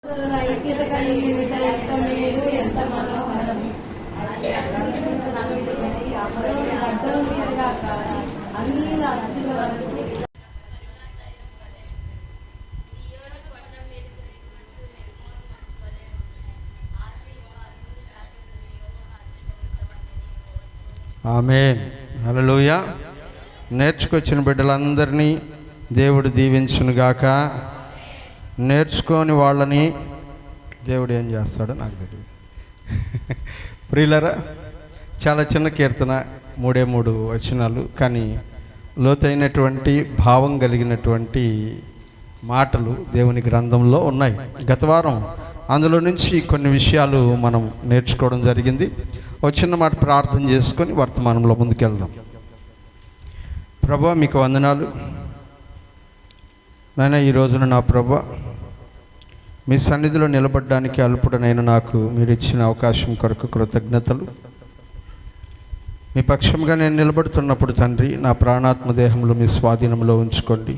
ఐక్యత కలిగి ఎంత మేలు ఎంత మనోహరం. అన్ని అచ్చుల ఆమేన్. హల్లెలూయా. నేర్చుకొచ్చిన బిడ్డలందరినీ దేవుడు దీవించునుగాక. నేర్చుకోని వాళ్ళని దేవుడు ఏం చేస్తాడో నాకు తెలియదు. ప్రియులరా, చాలా చిన్న కీర్తన, 3 వచనాలు, కానీ లోతైనటువంటి భావం కలిగినటువంటి మాటలు దేవుని గ్రంథంలో ఉన్నాయి. గత వారం అందులో నుంచి కొన్ని విషయాలు మనం నేర్చుకోవడం జరిగింది. చిన్న మాట ప్రార్థన చేసుకొని వర్తమానంలో ముందుకెళ్దాం. ప్రభువా, మీకు వందనాలు నాయన. ఈ రోజున నా ప్రభువా, మీ సన్నిధిలో నిలబడడానికి అల్పుడనైన నాకు మీరు ఇచ్చిన అవకాశం కొరకు కృతజ్ఞతలు. మీ పక్షంగా నేను నిలబడుతున్నప్పుడు తండ్రి, నా ప్రాణాత్మ దేహంలో మీ స్వాధీనంలో ఉంచుకోండి.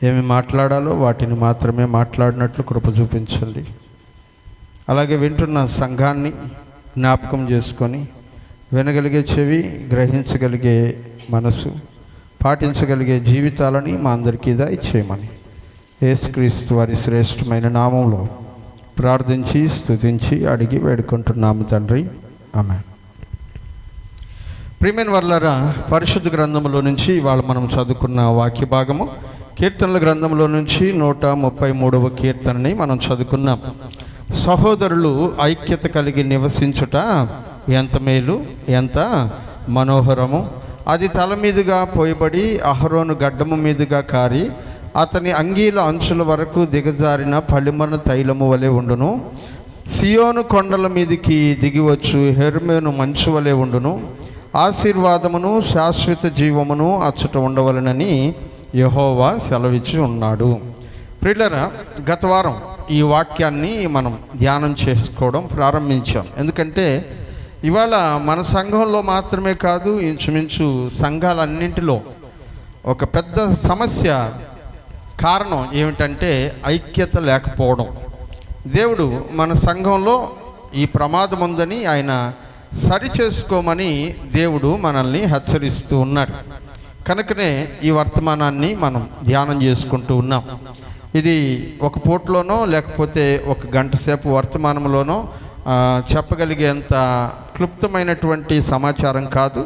ఏమి మాట్లాడాలో వాటిని మాత్రమే మాట్లాడినట్లు కృప చూపించండి. అలాగే వింటున్న సంఘాన్ని జ్ఞాపకం చేసుకొని వినగలిగే చెవి, గ్రహించగలిగే మనసు, పాటించగలిగే జీవితాలని మా అందరికీ దయచేయమని యేసుక్రీస్తు వారి శ్రేష్టమైన నామంలో ప్రార్థించి స్తుతించి అడిగి వేడుకుంటున్నాము తండ్రి. ఆమేన్. ప్రియమైన వర్లారా, పరిశుద్ధ గ్రంథంలో నుంచి ఇవాళ మనం చదువుకున్న వాక్య భాగము కీర్తనల గ్రంథంలో నుంచి 133వ కీర్తనని మనం చదువుకున్నాం. సహోదరులు ఐక్యత కలిగి నివసించుట ఎంత మేలు, ఎంత మనోహరము. అది తల మీదుగా పోయబడి అహరోను గడ్డము మీదుగా కారి అతని అంగీల అంచుల వరకు దిగజారిన పలిమన తైలము వలె ఉండును. సియోను కొండల మీదికి దిగివచ్చు హెర్మోను మంచు వలె ఉండును. ఆశీర్వాదమును శాశ్వత జీవమును అచ్చట ఉండవలనని యెహోవా సెలవిచ్చి ఉన్నాడు. ప్రియులారా, గత వారం ఈ వాక్యాన్ని మనం ధ్యానం చేసుకోవడం ప్రారంభించాం. ఎందుకంటే ఇవాళ మన సంఘంలో మాత్రమే కాదు, ఇంచుమించు సంఘాలన్నింటిలో ఒక పెద్ద సమస్య కారణం ఏమిటంటే ఐక్యత లేకపోవడం. దేవుడు మన సంఘంలో ఈ ప్రమాదం ఉందని ఆయన సరి చేసుకోమని దేవుడు మనల్ని హెచ్చరిస్తూ ఉన్నాడు. కనుకనే ఈ వర్తమానాన్ని మనం ధ్యానం చేసుకుంటూ ఉన్నాం. ఇది ఒక పూటలోనో లేకపోతే ఒక గంట సేపు వర్తమానంలోనో చెప్పగలిగేంత క్లుప్తమైనటువంటి సమాచారం కాదు.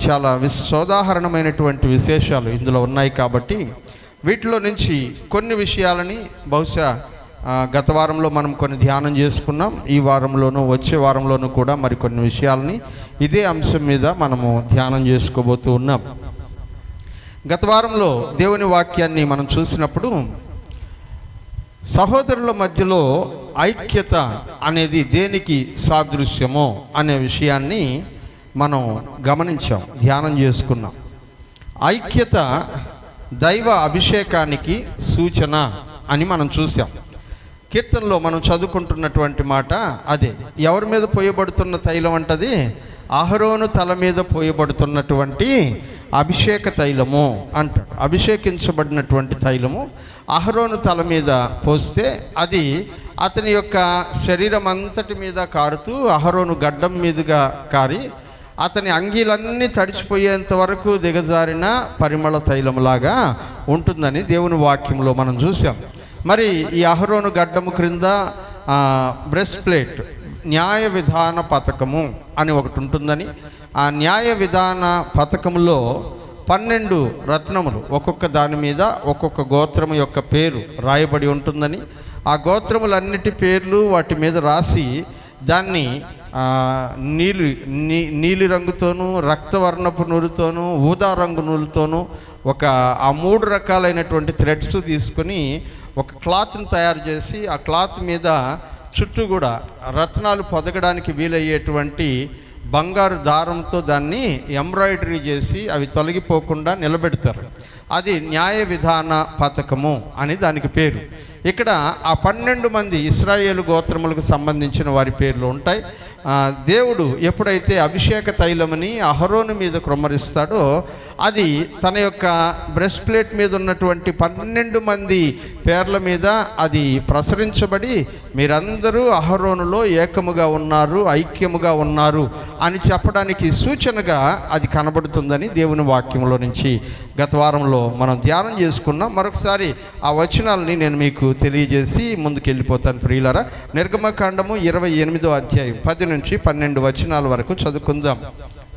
చాలా సోదాహరణమైనటువంటి విశేషాలు ఇందులో ఉన్నాయి. కాబట్టి వీటిలో నుంచి కొన్ని విషయాలని బహుశా గత వారంలో మనం కొన్ని ధ్యానం చేసుకున్నాం. ఈ వారంలోనూ వచ్చే వారంలోనూ కూడా మరికొన్ని విషయాలని ఇదే అంశం మీద మనము ధ్యానం చేసుకోబోతూ ఉన్నాం. గత వారంలో దేవుని వాక్యాన్ని మనం చూసినప్పుడు సహోదరుల మధ్యలో ఐక్యత అనేది దేనికి సాదృశ్యమో అనే విషయాన్ని మనం గమనించాం, ధ్యానం చేసుకున్నాం. ఐక్యత దైవ అభిషేకానికి సూచన అని మనం చూసాం. కీర్తనలో మనం చదువుకుంటున్నటువంటి మాట అదే. ఎవరి మీద పోయబడుతున్న తైలం అంటది? అహరోను తల మీద పోయబడుతున్నటువంటి అభిషేక తైలము అంటాడు. అభిషేకించబడినటువంటి తైలము అహరోను తల మీద పోస్తే అది అతని యొక్క శరీరం అంతటి మీద కారుతూ అహరోను గడ్డం మీదుగా కారి అతని అంగీలన్నీ తడిచిపోయేంత వరకు దిగజారిన పరిమళ తైలములాగా ఉంటుందని దేవుని వాక్యంలో మనం చూసాం. మరి ఈ అహరోను గడ్డము క్రింద బ్రెస్ట్ ప్లేట్, న్యాయ విధాన పథకము అని ఒకటి ఉంటుందని, ఆ న్యాయ విధాన పథకములో 12 రత్నములు, ఒక్కొక్క దాని మీద ఒక్కొక్క గోత్రము యొక్క పేరు రాయబడి ఉంటుందని, ఆ గోత్రములన్నిటి పేర్లు వాటి మీద రాసి దాన్ని నీలి రంగుతోనూ, రక్తవర్ణపు నూలుతోనూ, ఊదా రంగు నూలుతోనూ ఆ 3 రకాలైనటువంటి థ్రెడ్స్ తీసుకొని ఒక క్లాత్ని తయారు చేసి ఆ క్లాత్ మీద చుట్టూ కూడా రత్నాలు పొదగడానికి వీలయ్యేటువంటి బంగారు దారంతో దాన్ని ఎంబ్రాయిడరీ చేసి అవి తొలగిపోకుండా నిలబెడతారు. అది న్యాయ విధాన పథకము అని దానికి పేరు. ఇక్కడ ఆ 12 మంది ఇశ్రాయేలు గోత్రములకు సంబంధించిన వారి పేర్లు ఉంటాయి. దేవుడు ఎప్పుడైతే అభిషేక తైలమని అహరోను మీద కృమ్మరిస్తాడో అది తన యొక్క బ్రెస్ట్ ప్లేట్ మీద ఉన్నటువంటి 12 మంది పేర్ల మీద అది ప్రసరించబడి మీరందరూ అహరోనులో ఏకముగా ఉన్నారు, ఐక్యముగా ఉన్నారు అని చెప్పడానికి సూచనగా అది కనబడుతుందని దేవుని వాక్యంలో నుంచి గత వారంలో మనం ధ్యానం చేసుకున్నాం. మరొకసారి ఆ వచనాలని నేను మీకు తెలియజేసి ముందుకు వెళ్ళిపోతాను ప్రియులారా. నిర్గమకాండము 28వ అధ్యాయం 10 నుంచి 12 వచనాల వరకు చదువుకుందాం.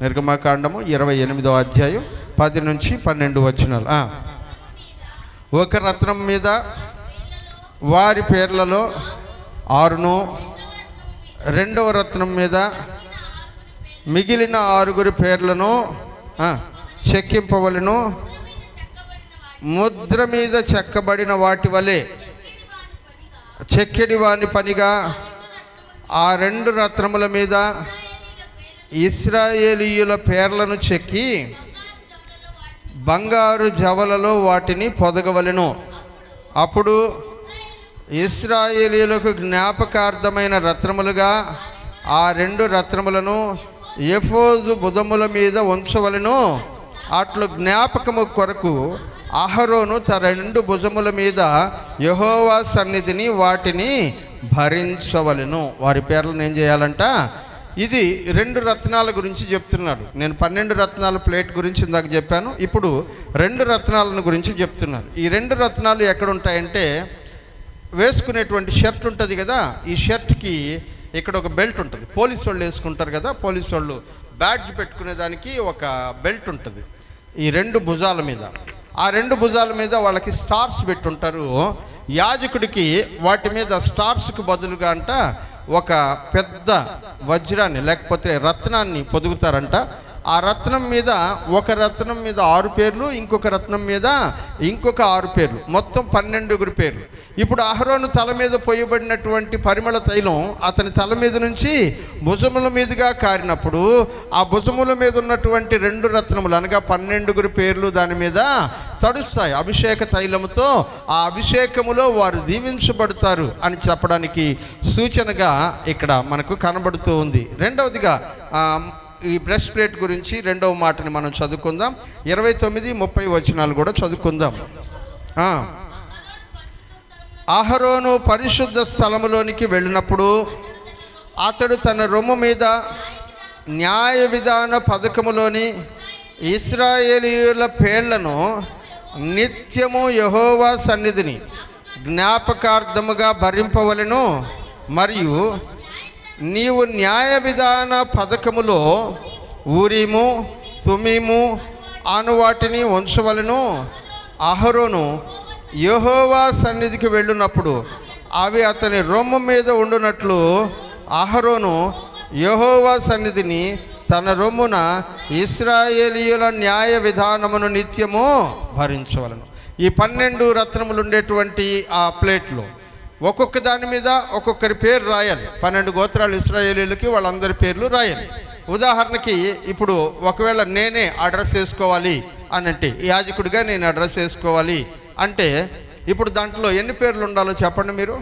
నిర్గమకాండము 28వ అధ్యాయం 10 నుంచి 12 వచనాలు. ఒక రత్నం మీద వారి పేర్లలో 6ను, రెండవ రత్నం మీద మిగిలిన 6 పేర్లను చెక్కింపవలను. ముద్ర మీద చెక్కబడిన వాటి వలె చెక్కిడి వాని పనిగా ఆ 2 రత్నముల మీద ఇశ్రాయేలీయుల పేర్లను చెక్కి బంగారు జవలలో వాటిని పొదగవలెను. అప్పుడు ఇశ్రాయేలీయులకు జ్ఞాపకార్థమైన రత్నములుగా ఆ 2 రత్నములను ఎఫోదు భుజముల మీద ఉంచవలెను. అట్లు జ్ఞాపకము కొరకు అహరోను తన 2 భుజముల మీద యెహోవా సన్నిధిని వాటిని భరించవలెను. వారి పేర్లను ఏం చేయాలంట? ఇది 2 రత్నాల గురించి చెప్తున్నాడు. నేను 12 రత్నాల ప్లేట్ గురించి ఇందాక చెప్పాను. ఇప్పుడు 2 రత్నాలను గురించి చెప్తున్నాను. ఈ 2 రత్నాలు ఎక్కడ ఉంటాయంటే, వేసుకునేటువంటి షర్ట్ ఉంటుంది కదా, ఈ షర్ట్కి ఇక్కడ ఒక బెల్ట్ ఉంటుంది. పోలీసు వాళ్ళు వేసుకుంటారు కదా, పోలీసు వాళ్ళు బ్యాడ్జ్ పెట్టుకునేదానికి ఒక బెల్ట్ ఉంటుంది ఈ 2 భుజాల మీద. ఆ 2 భుజాల మీద వాళ్ళకి స్టార్స్ పెట్టుంటారు. యాజకుడికి వాటి మీద స్టార్స్కి బదులుగా అంట ఒక పెద్ద వజ్రాన్ని లేకపోతే రత్నాన్ని పొదుగుతారంట. ఆ రత్నం మీద ఒక రత్నం మీద 6 పేర్లు, ఇంకొక రత్నం మీద ఇంకొక 6 పేర్లు, మొత్తం 12 పేర్లు. ఇప్పుడు అహరోను తల మీద పోయబడినటువంటి పరిమళ తైలం అతని తల మీద నుంచి భుజముల మీదుగా కారినప్పుడు ఆ భుజముల మీద ఉన్నటువంటి 2 రత్నములు అనగా 12 పేర్లు దాని మీద తడుస్తాయి. అభిషేక తైలముతో ఆ అభిషేకములో వారు దీవించబడతారు అని చెప్పడానికి సూచనగా ఇక్కడ మనకు కనబడుతూ ఉంది. రెండవదిగా ఈ బ్రెస్ట్ ప్లేట్ గురించి 2వ మాటని మనం చదువుకుందాం. 29, 30 వచనాలు కూడా చదువుకుందాం. అహరోను పరిశుద్ధ స్థలములోనికి వెళ్ళినప్పుడు అతడు తన రొమ్ము మీద న్యాయ విధాన పథకములోని ఇశ్రాయేలీయుల పేర్లను నిత్యము యెహోవా సన్నిధిని జ్ఞాపకార్థముగా భరింపవలెను. మరియు నీవు న్యాయ విధాన పథకములో ఊరీము, తుమీము అను వాటిని ఉంచవలెను. అహరోను యెహోవా సన్నిధికి వెళ్ళినప్పుడు అవి అతని రొమ్ము మీద ఉండునట్లు అహరోను యెహోవా సన్నిధిని తన రొమ్మున ఇశ్రాయేలీయుల న్యాయ విధానమును నిత్యము భరించవలను. ఈ 12 రత్నములు ఉండేటువంటి ఆ ప్లేట్లో ఒక్కొక్క దాని మీద ఒక్కొక్కరి పేరు రాయాలి. 12 గోత్రాలు ఇశ్రాయేలీయులకి వాళ్ళందరి పేర్లు రాయాలి. ఉదాహరణకి ఇప్పుడు ఒకవేళ నేనే అడ్రస్ వేసుకోవాలి అని అంటే, యాజకుడిగా నేను అడ్రస్ వేసుకోవాలి అంటే ఇప్పుడు దాంట్లో ఎన్ని పేర్లు ఉండాలో చెప్పండి మీరు.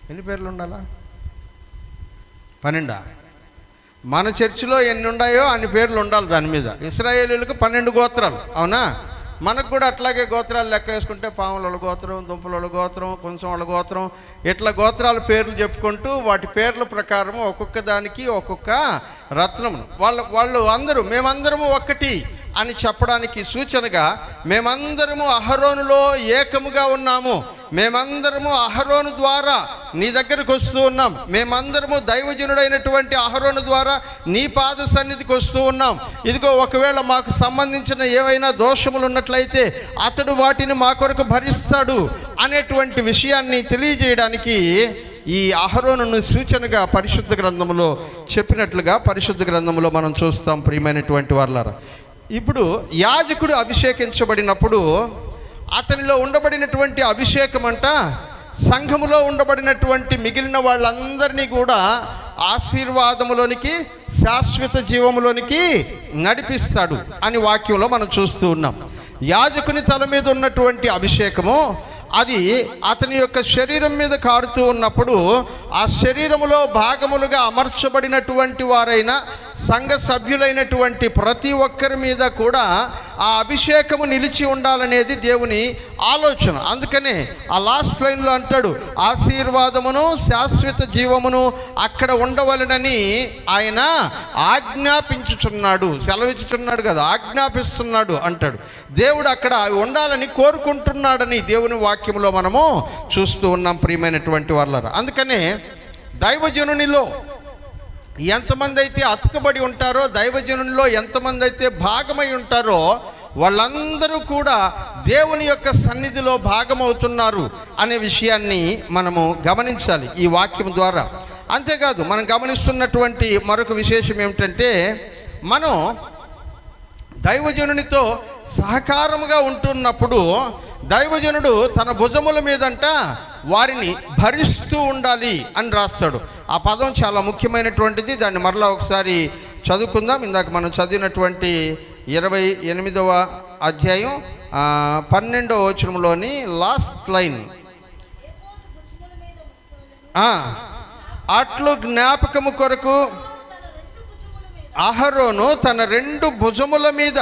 ఎన్ని పేర్లు ఉండాలా? 12. మన చర్చిలో ఎన్ని ఉన్నాయో అన్ని పేర్లు ఉండాలి దాని మీద. ఇశ్రాయేలీయులకు 12 గోత్రాలు, అవునా? మనకు కూడా అట్లాగే గోత్రాలు లెక్క వేసుకుంటే పాముల గోత్రం, దుంపల గోత్రం, కొంచెం గోత్రం, ఇట్లా గోత్రాల పేర్లు చెప్పుకుంటూ వాటి పేర్ల ప్రకారం ఒక్కొక్క దానికి ఒక్కొక్క రత్నమును వాళ్ళు అందరూ మేమందరము ఒక్కటి అని చెప్పడానికి సూచనగా మేమందరము అహరోనులో ఏకముగా ఉన్నాము, మేమందరము అహరోను ద్వారా నీ దగ్గరకు వస్తూ ఉన్నాం, మేమందరము దైవజనుడైనటువంటి అహరోను ద్వారా నీ పాద సన్నిధికి వస్తూ ఉన్నాం. ఇదిగో ఒకవేళ మాకు సంబంధించిన ఏవైనా దోషములు ఉన్నట్లయితే అతడు వాటిని మా కొరకు భరిస్తాడు అనేటువంటి విషయాన్ని తెలియజేయడానికి ఈ అహరోనును సూచనగా పరిశుద్ధ గ్రంథములో చెప్పినట్లుగా పరిశుద్ధ గ్రంథములో మనం చూస్తాం. ప్రియమైనటువంటి వారలారా, ఇప్పుడు యాజకుడు అభిషేకించబడినప్పుడు అతనిలో ఉండబడినటువంటి అభిషేకం అంట సంఘములో ఉండబడినటువంటి మిగిలిన వాళ్ళందరినీ కూడా ఆశీర్వాదములోనికి, శాశ్వత జీవములోనికి నడిపిస్తాడు అని వాక్యంలో మనం చూస్తూ ఉన్నాం. యాజకుని తల మీద ఉన్నటువంటి అభిషేకము అది అతని యొక్క శరీరం మీద కారుతూ ఉన్నప్పుడు ఆ శరీరములో భాగములుగా అమర్చబడినటువంటి వారైన సంఘ సభ్యులైనటువంటి ప్రతి ఒక్కరి మీద కూడా ఆ అభిషేకము నిలిచి ఉండాలనేది దేవుని ఆలోచన. అందుకనే ఆ లాస్ట్ లైన్లో అంటాడు, ఆశీర్వాదమును శాశ్వత జీవమును అక్కడ ఉండవలనని ఆయన ఆజ్ఞాపించుచున్నాడు, సెలవిచ్చుచున్నాడు కదా, ఆజ్ఞాపిస్తున్నాడు అంటాడు. దేవుడు అక్కడ ఉండాలని కోరుకుంటున్నాడని దేవుని వాక్యంలో మనము చూస్తూ ఉన్నాం ప్రియమైనటువంటి వాళ్ళారా. అందుకనే దైవజనునిలో ఎంతమంది అయితే అతుకబడి ఉంటారో, దైవజనుల్లో ఎంతమంది అయితే భాగమై ఉంటారో వాళ్ళందరూ కూడా దేవుని యొక్క సన్నిధిలో భాగమవుతున్నారు అనే విషయాన్ని మనము గమనించాలి ఈ వాక్యం ద్వారా. అంతేకాదు మనం గమనిస్తున్నటువంటి మరొక విశేషం ఏమిటంటే, మనం దైవజనునితో సహకారముగా ఉంటున్నప్పుడు దైవజనుడు తన భుజముల మీదంట వారిని భరిస్తూ ఉండాలి అని రాస్తాడు. ఆ పదం చాలా ముఖ్యమైనటువంటిది. దాన్ని మరలా ఒకసారి చదువుకుందాం. ఇందాక మనం చదివినటువంటి 28వ అధ్యాయం 12వ వచనంలోని లాస్ట్ లైన్, అట్లు జ్ఞాపకము కొరకు అహరోను తన 2 భుజముల మీద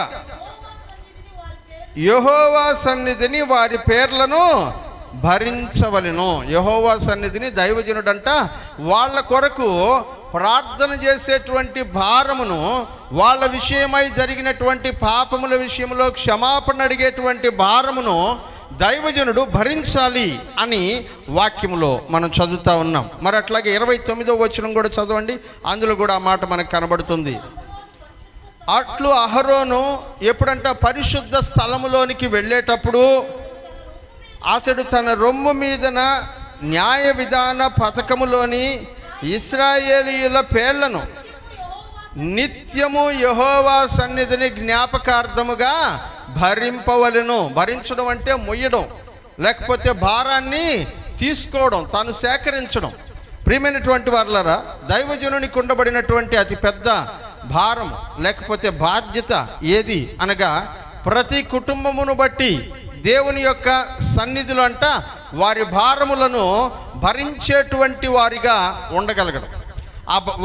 యెహోవా సన్నిధిని వారి పేర్లను భరించవలెను. యెహోవా సన్నిధిని దైవజనుడంట వాళ్ళ కొరకు ప్రార్థన చేసేటువంటి భారమును, వాళ్ళ విషయమై జరిగినటువంటి పాపముల విషయంలో క్షమాపణ అడిగేటువంటి భారమును దైవజనుడు భరించాలి అని వాక్యములో మనం చదువుతూ ఉన్నాం. మరి అట్లాగే 29వ వచనం కూడా చదవండి, అందులో కూడా ఆ మాట మనకు కనబడుతుంది. అట్లు అహరోను ఎప్పుడంట పరిశుద్ధ స్థలములోనికి వెళ్ళేటప్పుడు అతడు తన రొమ్ము మీదన న్యాయ విధాన పథకములోని ఇశ్రాయేలీయుల పేర్లను నిత్యము యెహోవా సన్నిధిని జ్ఞాపకార్థముగా భరింపవలెను. భరించడం అంటే మొయ్యడం, లేకపోతే భారాన్ని తీసుకోవడం, తాను సేకరించడం. ప్రియమైనటువంటి వారలారా, దైవజనునికి ఉండబడినటువంటి అతి పెద్ద భారం లేకపోతే బాధ్యత ఏది అనగా, ప్రతి కుటుంబమును బట్టి దేవుని యొక్క సన్నిధిలో అంట వారి భారములను భరించేటువంటి వారిగా ఉండగలగడం,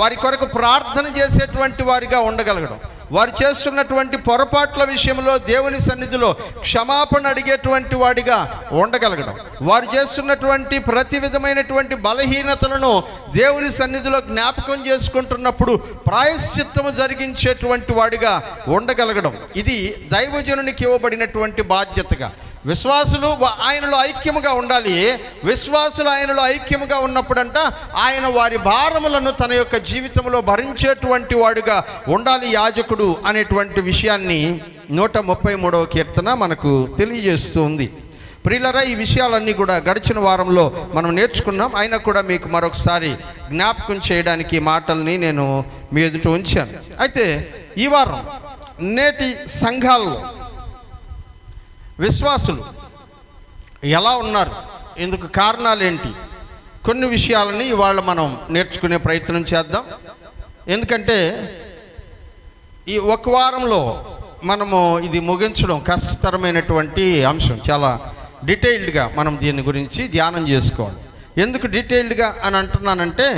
వారి కొరకు ప్రార్థన చేసేటువంటి వారిగా ఉండగలగడం, వారు చేస్తున్నటువంటి పొరపాట్ల విషయంలో దేవుని సన్నిధిలో క్షమాపణ అడిగేటువంటి వాడిగా ఉండగలగడం, వారు చేస్తున్నటువంటి ప్రతి విధమైనటువంటి బలహీనతలను దేవుని సన్నిధిలో జ్ఞాపకం చేసుకుంటున్నప్పుడు ప్రాయశ్చిత్తము జరిగించేటువంటి వాడిగా ఉండగలగడం. ఇది దైవజనునికి ఇవ్వబడినటువంటి బాధ్యతగా. విశ్వాసులు ఆయనలో ఐక్యముగా ఉండాలి. విశ్వాసులు ఆయనలో ఐక్యముగా ఉన్నప్పుడంట ఆయన వారి భారములను తన యొక్క జీవితంలో భరించేటువంటి వాడుగా ఉండాలి యాజకుడు అనేటువంటి విషయాన్ని 133వ కీర్తన మనకు తెలియజేస్తూ ఉంది. ప్రియులరా, ఈ విషయాలన్నీ కూడా గడిచిన వారంలో మనం నేర్చుకున్నాం. అయినా కూడా మీకు మరొకసారి జ్ఞాపకం చేయడానికి మాటల్ని నేను మీ ఎదుట ఉంచాను. అయితే ఈ వారం నేటి సంఘాల్లో విశ్వాసులు ఎలా ఉన్నారు, ఇందుకు కారణాలు ఏంటి, కొన్ని విషయాలని ఇవాళ మనం నేర్చుకునే ప్రయత్నం చేద్దాం. ఎందుకంటే ఈ ఒక వారంలో మనము ఇది ముగించడం కష్టతరమైనటువంటి అంశం. చాలా డీటెయిల్డ్గా మనం దీని గురించి ధ్యానం చేసుకోవాలి. ఎందుకు డీటెయిల్డ్గా అని అంటున్నానంటే,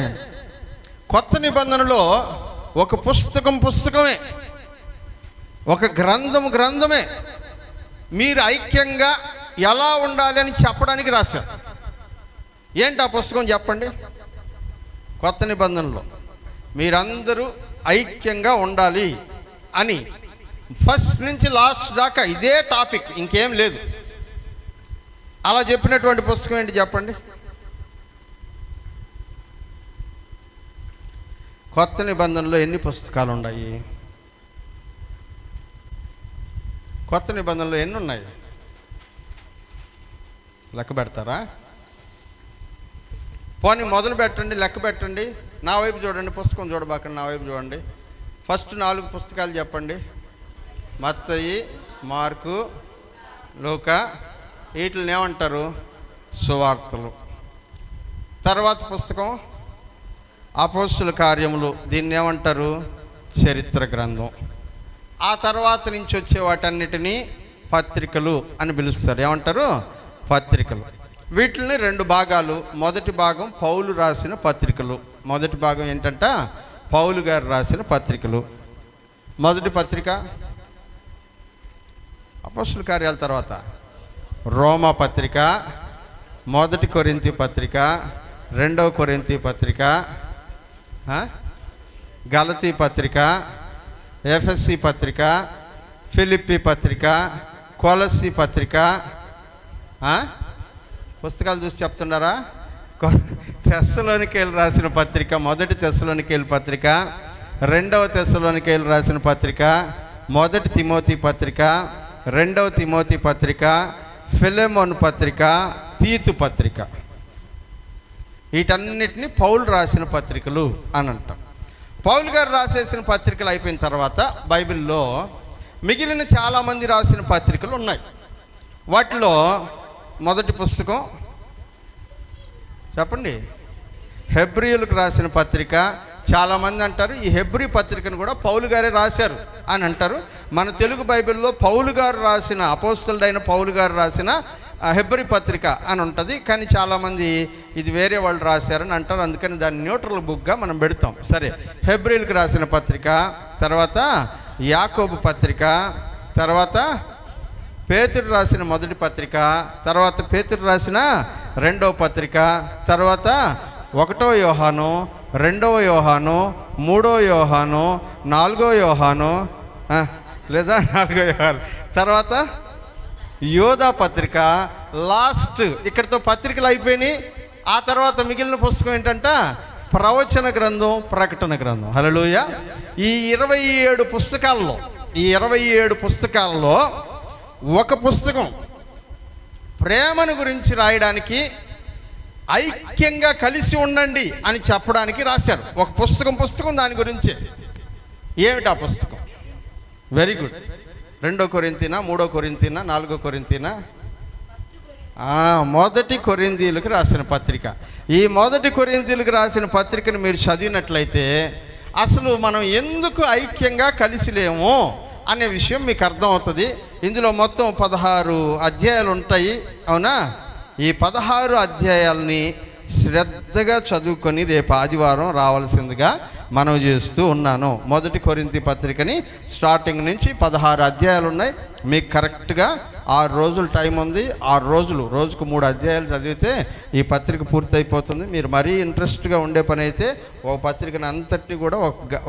కొత్త నిబంధనలో ఒక పుస్తకమే, ఒక గ్రంథమే మీరు ఐక్యంగా ఎలా ఉండాలి అని చెప్పడానికి రాశారు. ఏంటి ఆ పుస్తకం చెప్పండి? కొత్త నిబంధనలో మీరందరూ ఐక్యంగా ఉండాలి అని ఫస్ట్ నుంచి లాస్ట్ దాకా ఇదే టాపిక్, ఇంకేం లేదు. అలా చెప్పినటువంటి పుస్తకం ఏంటి చెప్పండి? కొత్త నిబంధనలో ఎన్ని పుస్తకాలు ఉన్నాయి? కొత్త నిబంధనలో ఎన్ని ఉన్నాయి? లెక్క పెడతారా? పోనీ మొదలు పెట్టండి, లెక్క పెట్టండి. నా వైపు చూడండి, పుస్తకం చూడబాకండి, నా వైపు చూడండి. ఫస్ట్ 4 పుస్తకాలు చెప్పండి. మత్తయి, మార్కు, లూకా, వీటిని ఏమంటారు? సువార్తలు. తర్వాత పుస్తకం అపోస్తుల కార్యములు, దీన్ని ఏమంటారు? చరిత్ర గ్రంథం. ఆ తర్వాత నుంచి వచ్చే వాటన్నిటినీ పత్రికలు అని పిలుస్తారు. ఏమంటారు? పత్రికలు. వీటిని 2 భాగాలు. మొదటి భాగం పౌలు రాసిన పత్రికలు. మొదటి భాగం ఏంటంటే పౌలు గారు రాసిన పత్రికలు. మొదటి పత్రిక అపోస్తలుల కార్యాల తర్వాత రోమా పత్రిక, మొదటి కొరింథీ పత్రిక, 2వ కొరింథీ పత్రిక, గలతీ పత్రిక, ఎఫెసీ పత్రిక, ఫిలిప్పీ పత్రిక, కొలస్సీ పత్రిక. పుస్తకాలు చూసి చెప్తున్నారా? తెస్సలోనికేయులు రాసిన పత్రిక, మొదటి తెస్సలోనికేయులు పత్రిక, 2వ తెస్సలోనికేయులు రాసిన పత్రిక, మొదటి తిమోతి పత్రిక, 2వ తిమోతి పత్రిక, ఫిలెమోను పత్రిక, తీతు పత్రిక. వీటన్నిటిని పౌలు రాసిన పత్రికలు అని అంటాం. పౌలు గారు రాసేసిన పత్రికలు అయిపోయిన తర్వాత బైబిల్లో మిగిలిన చాలామంది రాసిన పత్రికలు ఉన్నాయి. వాటిలో మొదటి పుస్తకం చెప్పండి, హెబ్రీయులకు రాసిన పత్రిక. చాలామంది అంటారు ఈ హెబ్రీ పత్రికను కూడా పౌలు గారే రాశారు అని అంటారు. మన తెలుగు బైబిల్లో పౌలు గారు రాసిన, అపోస్తలుడైన పౌలు గారు రాసిన హెబ్రీ పత్రిక అని ఉంటుంది. కానీ చాలామంది ఇది వేరే వాళ్ళు రాశారని అంటారు. అందుకని దాన్ని న్యూట్రల్ బుక్గా మనం పెడతాం. సరే, హెబ్రీయులకు రాసిన పత్రిక, తర్వాత యాకోబు పత్రిక, తర్వాత పేతురు రాసిన మొదటి పత్రిక, తర్వాత పేతురు రాసిన 2వ పత్రిక, తర్వాత 1వ యోహాను, 2వ యోహాను, 3వ యోహాను, 4వ యోహాను, లేదా 4వ యోహాను, తర్వాత యోధా పత్రిక, లాస్ట్ ఇక్కడితో పత్రికలు అయిపోయినాయి. ఆ తర్వాత మిగిలిన పుస్తకం ఏంటంటే ప్రవచన గ్రంథం, ప్రకటన గ్రంథం. హల్లెలూయా. ఈ 27 పుస్తకాల్లో ఒక పుస్తకం ప్రేమను గురించి రాయడానికి, ఐక్యంగా కలిసి ఉండండి అని చెప్పడానికి రాశారు. ఒక పుస్తకం దాని గురించి. ఏమిటి ఆ పుస్తకం? Very good. 2వ కొరింథీనా, 3వ కొరింథీనా, 4వ కొరింథీనా? మొదటి కొరింథీయులకు రాసిన పత్రిక. ఈ మొదటి కొరింథీయులకు రాసిన పత్రికను మీరు చదివినట్లయితే అసలు మనం ఎందుకు ఐక్యంగా కలిసి లేము అనే విషయం మీకు అర్థమవుతుంది. ఇందులో మొత్తం 16 అధ్యాయాలు ఉంటాయి, అవునా? ఈ 16 అధ్యాయాలని శ్రద్ధగా చదువుకొని రేపు ఆదివారం రావాల్సిందిగా మనవి చేస్తూ ఉన్నాను. మొదటి కొరింథీ పత్రికని స్టార్టింగ్ నుంచి 16 అధ్యాయాలు ఉన్నాయి. మీకు కరెక్ట్గా 6 రోజులు టైం ఉంది. 6 రోజులు, రోజుకు 3 అధ్యాయాలు చదివితే ఈ పత్రిక పూర్తయిపోతుంది. మీరు మరీ ఇంట్రెస్ట్గా ఉండే పని అయితే ఒక పత్రికను అంతటి కూడా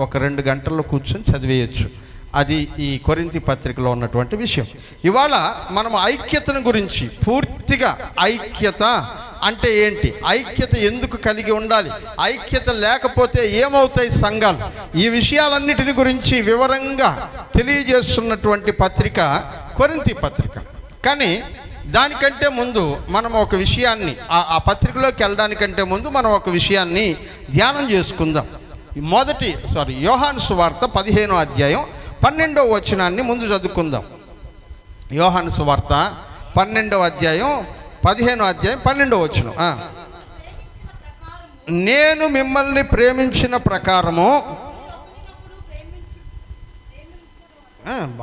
ఒక 2 గంటల్లో కూర్చొని చదివేయచ్చు. అది ఈ కొరింథీ పత్రికలో ఉన్నటువంటి విషయం. ఇవాళ మనం ఐక్యతను గురించి పూర్తిగా, ఐక్యత అంటే ఏంటి, ఐక్యత ఎందుకు కలిగి ఉండాలి, ఐక్యత లేకపోతే ఏమవుతాయి సంఘాలు, ఈ విషయాలన్నిటిని గురించి వివరంగా తెలియజేస్తున్నటువంటి పత్రిక కొరింథీ పత్రిక. కానీ దానికంటే ముందు మనం ఒక విషయాన్ని, ఆ పత్రికలోకి వెళ్ళడానికంటే ముందు మనం ఒక విషయాన్ని ధ్యానం చేసుకుందాం. యోహాను సువార్త 15వ అధ్యాయం 12వ వచనాన్ని ముందు చదువుకుందాం. యోహాను సువార్త 12వ అధ్యాయం 15వ అధ్యాయం 12వ వచనం. నేను మిమ్మల్ని ప్రేమించిన ప్రకారము,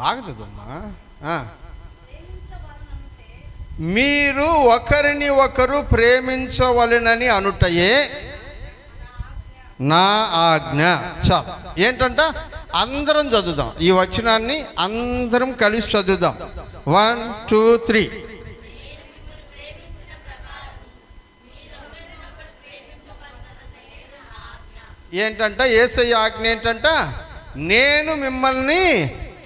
బాగా చదువుమ్మా, మీరు ఒకరిని ఒకరు ప్రేమించవలెనని అనుటయే నా ఆజ్ఞ. చాలు. ఏంటంట? అందరం చదువుదాం ఈ వచనాన్ని, అందరం కలిసి చదువుదాం. 1 2 3. ఏంటంట? యేసయ్య ఆజ్ఞ ఏంటంట? నేను మిమ్మల్ని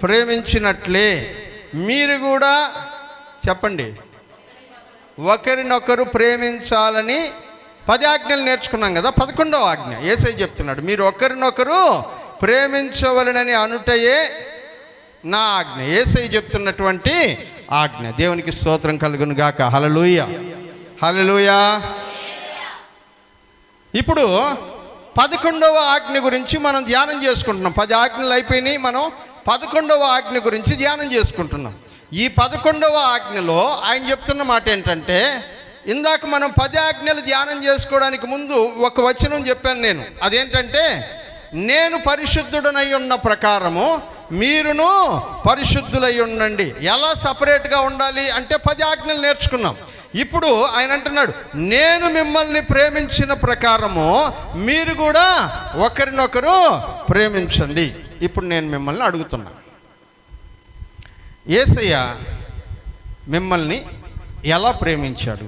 ప్రేమించినట్లే మీరు కూడా, చెప్పండి, ఒకరినొకరు ప్రేమించాలని 10 ఆజ్ఞలు నేర్చుకున్నాం కదా. 11వ ఆజ్ఞ యేసయ్య చెప్తున్నాడు, మీరు ఒకరినొకరు ప్రేమించవలనని అనుటయే నా ఆజ్ఞ. యేసయ్య చెప్తున్నటువంటి ఆజ్ఞ. దేవునికి స్తోత్రం కలుగును గాక. హల్లెలూయా, హల్లెలూయా. ఇప్పుడు 11వ ఆజ్ఞ గురించి మనం ధ్యానం చేసుకుంటున్నాం. 10 ఆజ్ఞలు అయిపోయినాయి, మనం 11వ ఆజ్ఞ గురించి ధ్యానం చేసుకుంటున్నాం. ఈ 11వ ఆజ్ఞలో ఆయన చెప్తున్న మాట ఏంటంటే, ఇందాక మనం 10 ఆజ్ఞలు ధ్యానం చేసుకోవడానికి ముందు ఒక వచనం చెప్పాను నేను. అదేంటంటే, నేను పరిశుద్ధుడనై ఉన్న ప్రకారము మీరును పరిశుద్ధులై ఉండండి. ఎలా సపరేట్గా ఉండాలి అంటే 10 ఆజ్ఞలు నేర్చుకున్నాం. ఇప్పుడు ఆయన అంటున్నాడు, నేను మిమ్మల్ని ప్రేమించిన ప్రకారము మీరు కూడా ఒకరినొకరు ప్రేమించండి. ఇప్పుడు నేను మిమ్మల్ని అడుగుతున్నా, యేసయ్య మిమ్మల్ని ఎలా ప్రేమించాడు?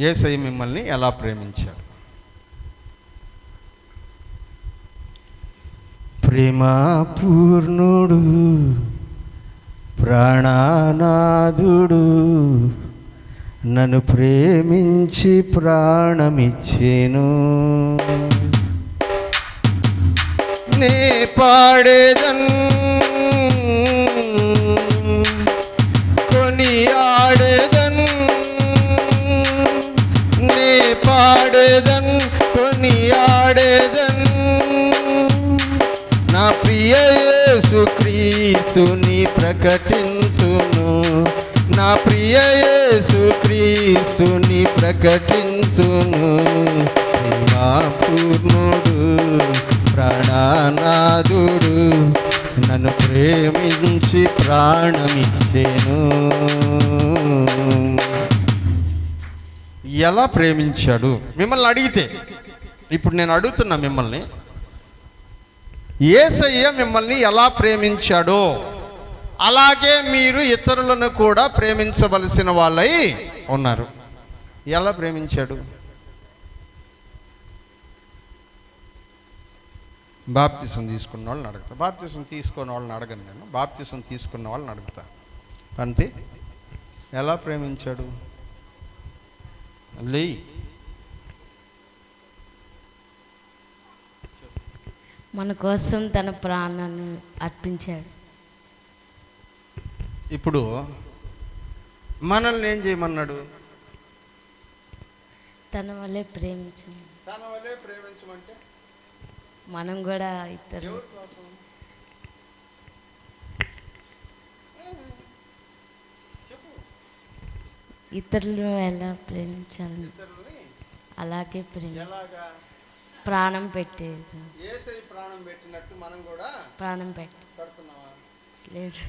యేసయ్య మిమ్మల్ని ఎలా ప్రేమించాడు? ప్రేమపూర్ణుడు, ప్రాణనాథుడు, నన్ను ప్రేమించి ప్రాణమిచ్చెను. నే పాడేదన్ కొనియాడేదన్, నే పాడేదన్ కొనియాడేదన్, నా ప్రియ యేసుక్రీస్తుని ప్రకటించును, నా ప్రియ యేసుక్రీస్తుని ప్రకటించును. ప్రేమపూర్ణుడు, ప్రాణనాథుడు, నన్ను ప్రేమించి ప్రాణమిచ్చెను. ఎలా ప్రేమించాడు మిమ్మల్ని అడిగితే, ఇప్పుడు నేను అడుగుతున్నా మిమ్మల్ని, యేసయ్య మిమ్మల్ని ఎలా ప్రేమించాడో అలాగే మీరు ఇతరులను కూడా ప్రేమించవలసిన వాళ్ళై ఉన్నారు. ఎలా ప్రేమించాడు? బాప్తిసం తీసుకున్న వాళ్ళని అడుగుతా, బాప్తిసం తీసుకున్న వాళ్ళని అడగను నేను, బాప్తిసం తీసుకున్న వాళ్ళని అడుగుతా. అంతే. ఎలా ప్రేమించాడు? మన కోసం తన ప్రాణాన్ని అర్పించాడు. ఇప్పుడు మనల్ని ఏం చేయమన్నాడు? తన వల్లే ప్రేమించు. తన వల్లే ప్రేమించమంటే మనం కూడా ఇతరులు ఇతరులు ఎలా ప్రేమించాలని అలాగే ప్రాణం పెట్టేది. యేసయ్య ప్రాణం పెట్టినట్టు మనం కూడా ప్రాణం పెడుతున్నావా? లేదు.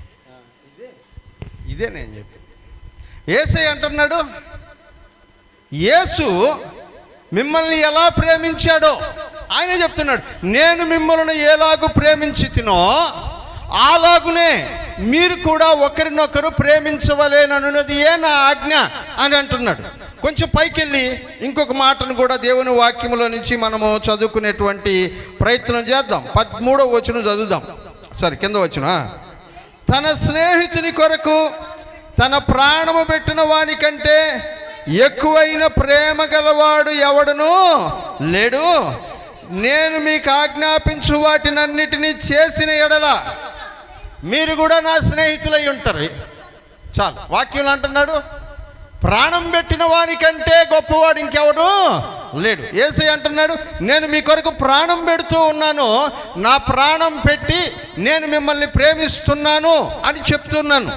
ఇదే నేను చెప్పింది. యేసయ్య అంటున్నాడు, యేసు మిమ్మల్ని ఎలా ప్రేమించాడో ఆయన చెప్తున్నాడు. నేను మిమ్మల్ని ఎలాగూ ప్రేమించితినో అలాగునే మీరు కూడా ఒకరినొకరు ప్రేమించవలేనన్నది నా ఆజ్ఞ అని అంటున్నాడు. కొంచెం పైకెళ్ళి ఇంకొక మాటను కూడా దేవుని వాక్యములో నుంచి మనము చదువుకునేటువంటి ప్రయత్నం చేద్దాం. 13వ వచనం చదువుదాం. సరే, కింద వచ్చిన, తన స్నేహితుని కొరకు తన ప్రాణము పెట్టిన వాని కంటే ఎక్కువైన ప్రేమ గలవాడు ఎవడును లేడు. నేను మీకు ఆజ్ఞాపించు వాటినన్నిటినీ చేసిన ఎడల మీరు కూడా నా స్నేహితులై ఉంటారు. చాలు. వాక్యం అంటున్నాడు, ప్రాణం పెట్టిన వానికంటే గొప్పవాడు ఇంకెవడు లేడు. యేసయ్య అంటున్నాడు, నేను మీ కొరకు ప్రాణం పెడుతూ ఉన్నాను, నా ప్రాణం పెట్టి నేను మిమ్మల్ని ప్రేమిస్తున్నాను అని చెప్తున్నాను.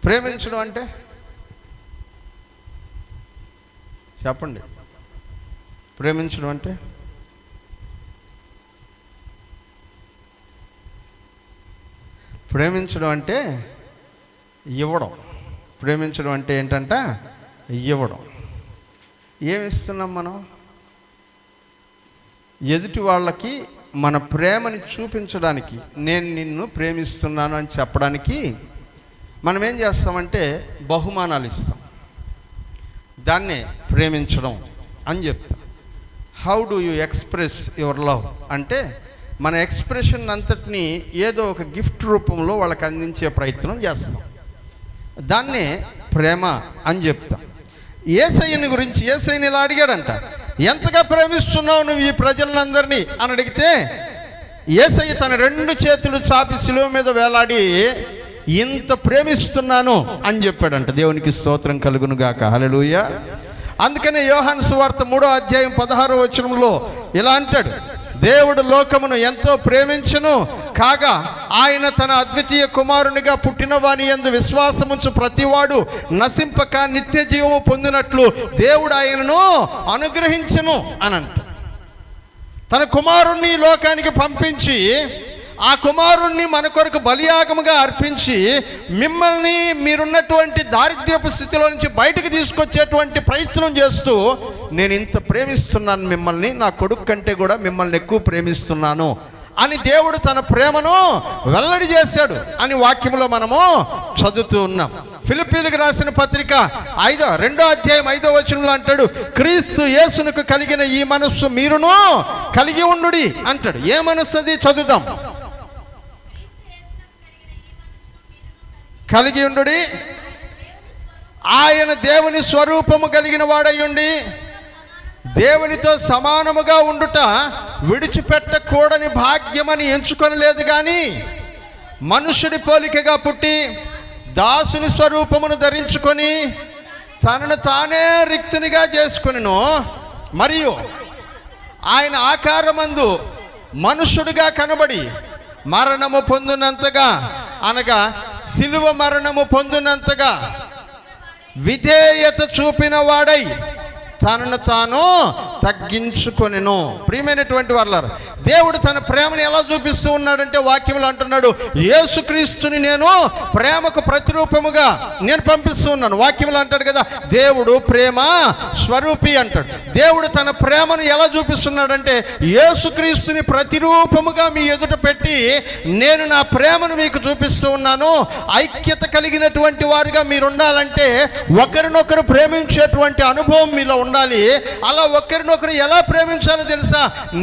ప్రేమించడం అంటే చెప్పండి. ప్రేమించడం అంటే ఇవ్వడం. ప్రేమించడం అంటే ఏంటంట? ఇవ్వడం. ఏమిస్తున్నాం మనం? ఎదుటి వాళ్ళకి మన ప్రేమని చూపించడానికి, నేను నిన్ను ప్రేమిస్తున్నాను అని చెప్పడానికి మనం ఏం చేస్తామంటే బహుమానాలు ఇస్తాం. దాన్నే ప్రేమించడం అని చెప్తాం. How do you express your love అంటే మన ఎక్స్ప్రెషన్ అంతటినీ ఏదో ఒక గిఫ్ట్ రూపంలో వాళ్ళకి అందించే ప్రయత్నం చేస్తాం. దాన్నే ప్రేమ అని చెప్తాం. యేసయ్యని గురించి యేసయ్యని ఇలా అడిగాడంట, ఎంతగా ప్రేమిస్తున్నావు నువ్వు ఈ ప్రజలందరినీ అని అడిగితే, యేసయ్య తన 2 చేతులు చాపి శిలువ మీద వేలాడి ఇంత ప్రేమిస్తున్నాను అని చెప్పాడంట. దేవునికి స్తోత్రం కలుగును గాక. హల్లెలూయా. అందుకనే యోహాను సువార్త 3వ అధ్యాయం 16వ వచనంలో ఇలా అంటాడు, దేవుడు లోకమును ఎంతో ప్రేమించును కాగా ఆయన తన అద్వితీయ కుమారునిగా పుట్టిన వాని యందు విశ్వాసముంచు ప్రతివాడు నశింపక నిత్య జీవము పొందినట్లు దేవుడు ఆయనను అనుగ్రహించును అని అంట. తన కుమారుణ్ణి లోకానికి పంపించి ఆ కుమారుణ్ణి మన కొరకు బలియాగముగా అర్పించి మిమ్మల్ని మీరున్నటువంటి దారిద్ర్యపు స్థితిలో నుంచి బయటకు తీసుకొచ్చేటువంటి ప్రయత్నం చేస్తూ, నేను ఇంత ప్రేమిస్తున్నాను మిమ్మల్ని, నా కొడుకు కంటే కూడా మిమ్మల్ని ఎక్కువ ప్రేమిస్తున్నాను అని దేవుడు తన ప్రేమను వెల్లడి చేశాడు అని వాక్యంలో మనము చదువుతూ ఉన్నాం. ఫిలిప్పీలకు రాసిన పత్రిక 2వ అధ్యాయం 5వ వచనంలో అంటాడు, క్రీస్తు యేసునకు కలిగిన ఈ మనస్సు మీరును కలిగి ఉండుడి అంటాడు. ఏ మనస్సు అది? చదువుదాం. కలిగి ఉండుడి, ఆయన దేవుని స్వరూపము కలిగిన వాడై ఉండి దేవునితో సమానముగా ఉండుట విడిచిపెట్టకూడని భాగ్యమని ఎంచుకొనలేదు, కానీ మనుషుడి పోలికగా పుట్టి దాసుని స్వరూపమును ధరించుకొని తనను తానే రిక్తునిగా చేసుకొనెను. మరియు ఆయన ఆకారమందు మనుషుడిగా కనబడి మరణము పొందినంతగా, అనగా సిలువ మరణము పొందినంతగా విధేయత చూపిన వాడై తనను తాను తగ్గించుకొనెను. ప్రియమైనటువంటి వారలారా, దేవుడు తన ప్రేమను ఎలా చూపిస్తూ ఉన్నాడంటే వాక్యములు అంటున్నాడు, యేసుక్రీస్తుని నేను ప్రేమకు ప్రతిరూపముగా నేను పంపిస్తూ ఉన్నాను. వాక్యములు అంటాడు కదా, దేవుడు ప్రేమ స్వరూపి అంటాడు. దేవుడు తన ప్రేమను ఎలా చూపిస్తున్నాడంటే యేసుక్రీస్తుని ప్రతిరూపముగా మీ ఎదుట పెట్టి నేను నా ప్రేమను మీకు చూపిస్తూ ఉన్నాను. ఐక్యత కలిగినటువంటి వారుగా మీరు ఉండాలంటే ఒకరినొకరు ప్రేమించేటువంటి అనుభవం మీలో ఉండాలి. అలా ఒకరినొకరు ఎలా ప్రేమించాలో తెలుసా?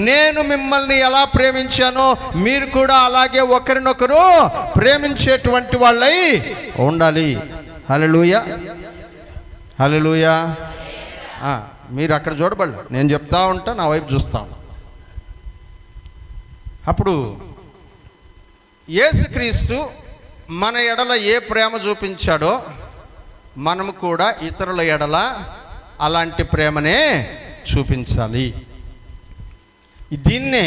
నేను మిమ్మల్ని ఎలా ప్రేమించానో మీరు కూడా అలాగే ఒకరినొకరు ప్రేమించేటువంటి వాళ్ళై ఉండాలి. హల్లెలూయా, హల్లెలూయా. మీరు అక్కడ చూడబడలే, నేను చెప్తా ఉంటా, నా వైపు చూస్తా. అప్పుడు యేసుక్రీస్తు మన ఎడల ఏ ప్రేమ చూపించాడో మనము కూడా ఇతరుల ఎడల అలాంటి ప్రేమనే చూపించాలి. దీన్నే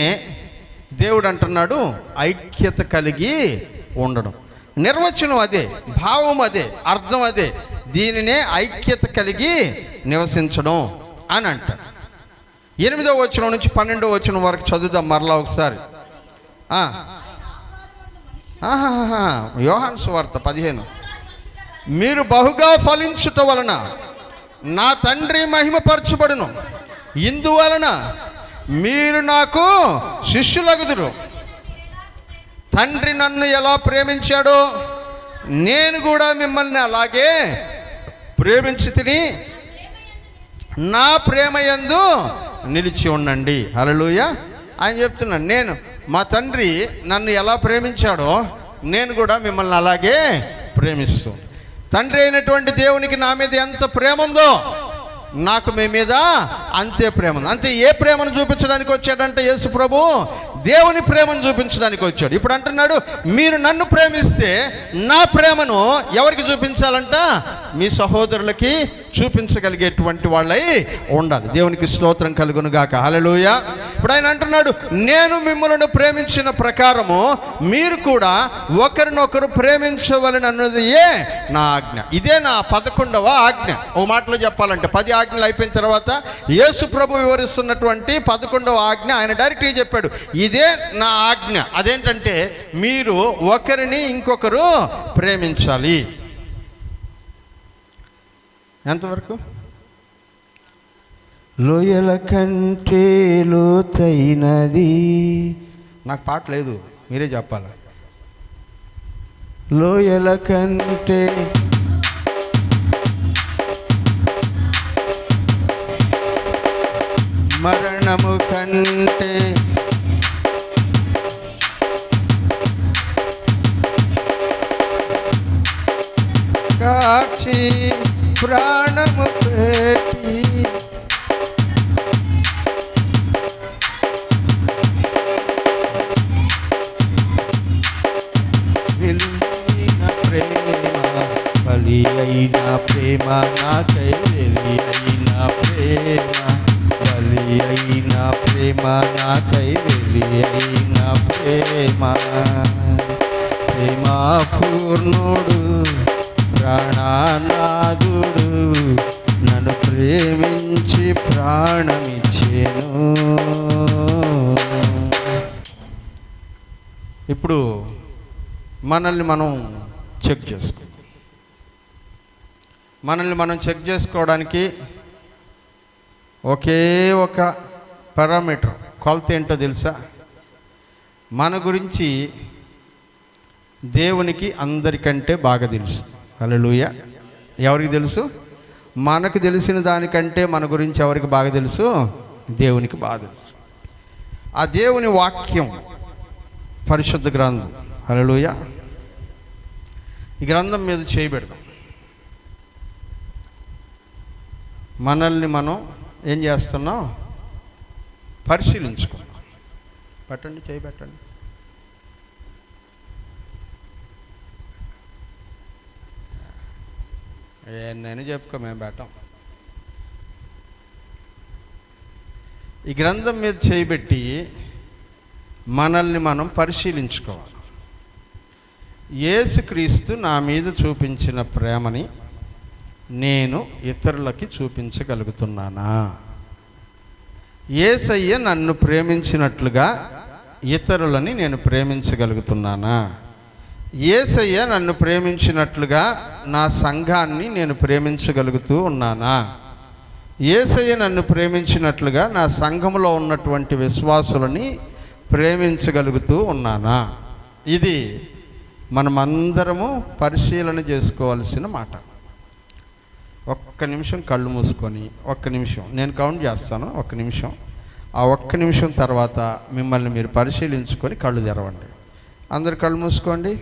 దేవుడు అంటున్నాడు ఐక్యత కలిగి ఉండడం. నిర్వచనం అదే, భావం అదే, అర్థం అదే. దీనినే ఐక్యత కలిగి నివసించడం అని అంటాడు. 8వ వచనం నుంచి 12వ వచనం వరకు చదువుదాం మరలా ఒకసారి. యోహాను సువార్త 15. మీరు బహుగా ఫలించుట వలన నా తండ్రి మహిమపరచబడును, ఇందువలన మీరు నాకు శిష్యులగుదురు. తండ్రి నన్ను ఎలా ప్రేమించాడో నేను కూడా మిమ్మల్ని అలాగే ప్రేమించి తిని నా ప్రేమ యందు నిలిచి ఉండండి. హల్లెలూయా. ఆయన చెప్తున్నాను, నేను మా తండ్రి నన్ను ఎలా ప్రేమించాడో నేను కూడా మిమ్మల్ని అలాగే ప్రేమిస్తూ, తండ్రి అయినటువంటి దేవునికి నా మీద ఎంత ప్రేమ ఉందో నాకు మీ మీద అంతే ప్రేమ ఉంది. అంతే. ఏ ప్రేమను చూపించడానికి వచ్చాడంటే యేసు ప్రభు దేవుని ప్రేమను చూపించడానికి వచ్చాడు. ఇప్పుడు అంటున్నాడు, మీరు నన్ను ప్రేమిస్తే నా ప్రేమను ఎవరికి చూపించాలంట? మీ సహోదరులకి చూపించగలిగేటువంటి వాళ్ళై ఉండాలి. దేవునికి స్తోత్రం కలుగును గాక. హల్లెలూయా. ఇప్పుడు ఆయన అంటున్నాడు, నేను మిమ్మల్ని ప్రేమించిన ప్రకారము మీరు కూడా ఒకరినొకరు ప్రేమించవలని అన్నది నా ఆజ్ఞ. ఇదే నా 11వ ఆజ్ఞ. ఓ మాటలో చెప్పాలంటే 10 ఆజ్ఞలు అయిపోయిన తర్వాత యేసు ప్రభు వివరిస్తున్నటువంటి 11వ ఆజ్ఞ ఆయన డైరెక్ట్గా చెప్పాడు, ఇదే నా ఆజ్ఞ. అదేంటంటే మీరు ఒకరిని ఇంకొకరు ప్రేమించాలి. ఎంతవరకు? లోయల కంటే లోతైనది. నాకు పాట లేదు, మీరే చెప్పాలి. లోయల కంటే మరణము కంటే కాచి ప్రాణము పెట్టి బలి అయిన ప్రేమ నాకై వెలి అయిన ప్రేమ, బలి అయిన ప్రేమ నాకై వెలి అయిన ప్రేమ, ప్రేమ పూర్ణుడు ప్రాణనాథుడు నన్ను ప్రేమించి ప్రాణమిచ్చెను. ఇప్పుడు మనల్ని మనం చెక్ చేసుకో మనల్ని మనం చెక్ చేసుకోవడానికి ఒకే ఒక పారామీటర్ కొలత ఏంటో తెలుసా? మన గురించి దేవునికి అందరికంటే బాగా తెలుసు. హల్లెలూయా. ఎవరికి తెలుసు? మనకు తెలిసిన దానికంటే మన గురించి ఎవరికి బాగా తెలుసు? దేవునికి బాగా తెలుసు. ఆ దేవుని వాక్యం పరిశుద్ధ గ్రంథం. హల్లెలూయా. ఈ గ్రంథం మీద చేయబెడదాం. మనల్ని మనం ఏం చేస్తున్నాం? పరిశీలించుకున్నాం. పెట్టండి, చేయబెట్టండి. నేను చెప్పుకో, మేము పెట్టాం. ఈ గ్రంథం మీద చేయబెట్టి మనల్ని మనం పరిశీలించుకోవాలి. యేసుక్రీస్తు నా మీద చూపించిన ప్రేమని నేను ఇతరులకి చూపించగలుగుతున్నానా? యేసయ్య నన్ను ప్రేమించినట్లుగా ఇతరులని నేను ప్రేమించగలుగుతున్నానా? యేసయ్య నన్ను ప్రేమించినట్లుగా నా సంఘాన్ని నేను ప్రేమించగలుగుతూ ఉన్నానా? యేసయ్య నన్ను ప్రేమించినట్లుగా నా సంఘంలో ఉన్నటువంటి విశ్వాసులని ప్రేమించగలుగుతూ ఉన్నానా? ఇది మనమందరము పరిశీలన చేసుకోవాల్సిన మాట. ఒక్క నిమిషం కళ్ళు మూసుకొని, ఒక్క నిమిషం నేను కౌంట్ చేస్తాను, ఒక్క నిమిషం. ఆ ఒక్క నిమిషం తర్వాత మిమ్మల్ని మీరు పరిశీలించుకొని కళ్ళు తెరవండి. అందరు కళ్ళు మూసుకోండి.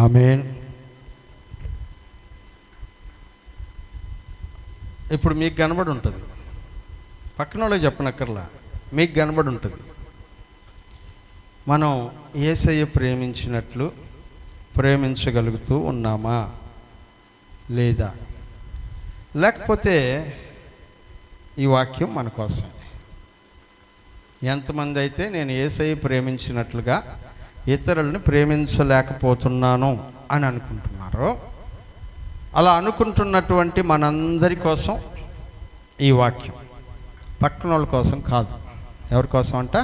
ఆమేన్. ఇప్పుడు మీకు కనబడి ఉంటుంది, పక్కన వాళ్ళకి చెప్పనక్కర్లా, మీకు కనబడి ఉంటుంది. మనం యేసయ్య ప్రేమించినట్లు ప్రేమించగలుగుతూ ఉన్నామా లేదా? లేకపోతే ఈ వాక్యం మన కోసం. ఎంతమంది అయితే నేను యేసయ్య ప్రేమించినట్లుగా ఇతరులను ప్రేమించలేకపోతున్నాను అని అనుకుంటున్నారో, అలా అనుకుంటున్నటువంటి మనందరి కోసం ఈ వాక్యం. పక్కన వాళ్ళ కోసం కాదు. ఎవరి కోసం అంట?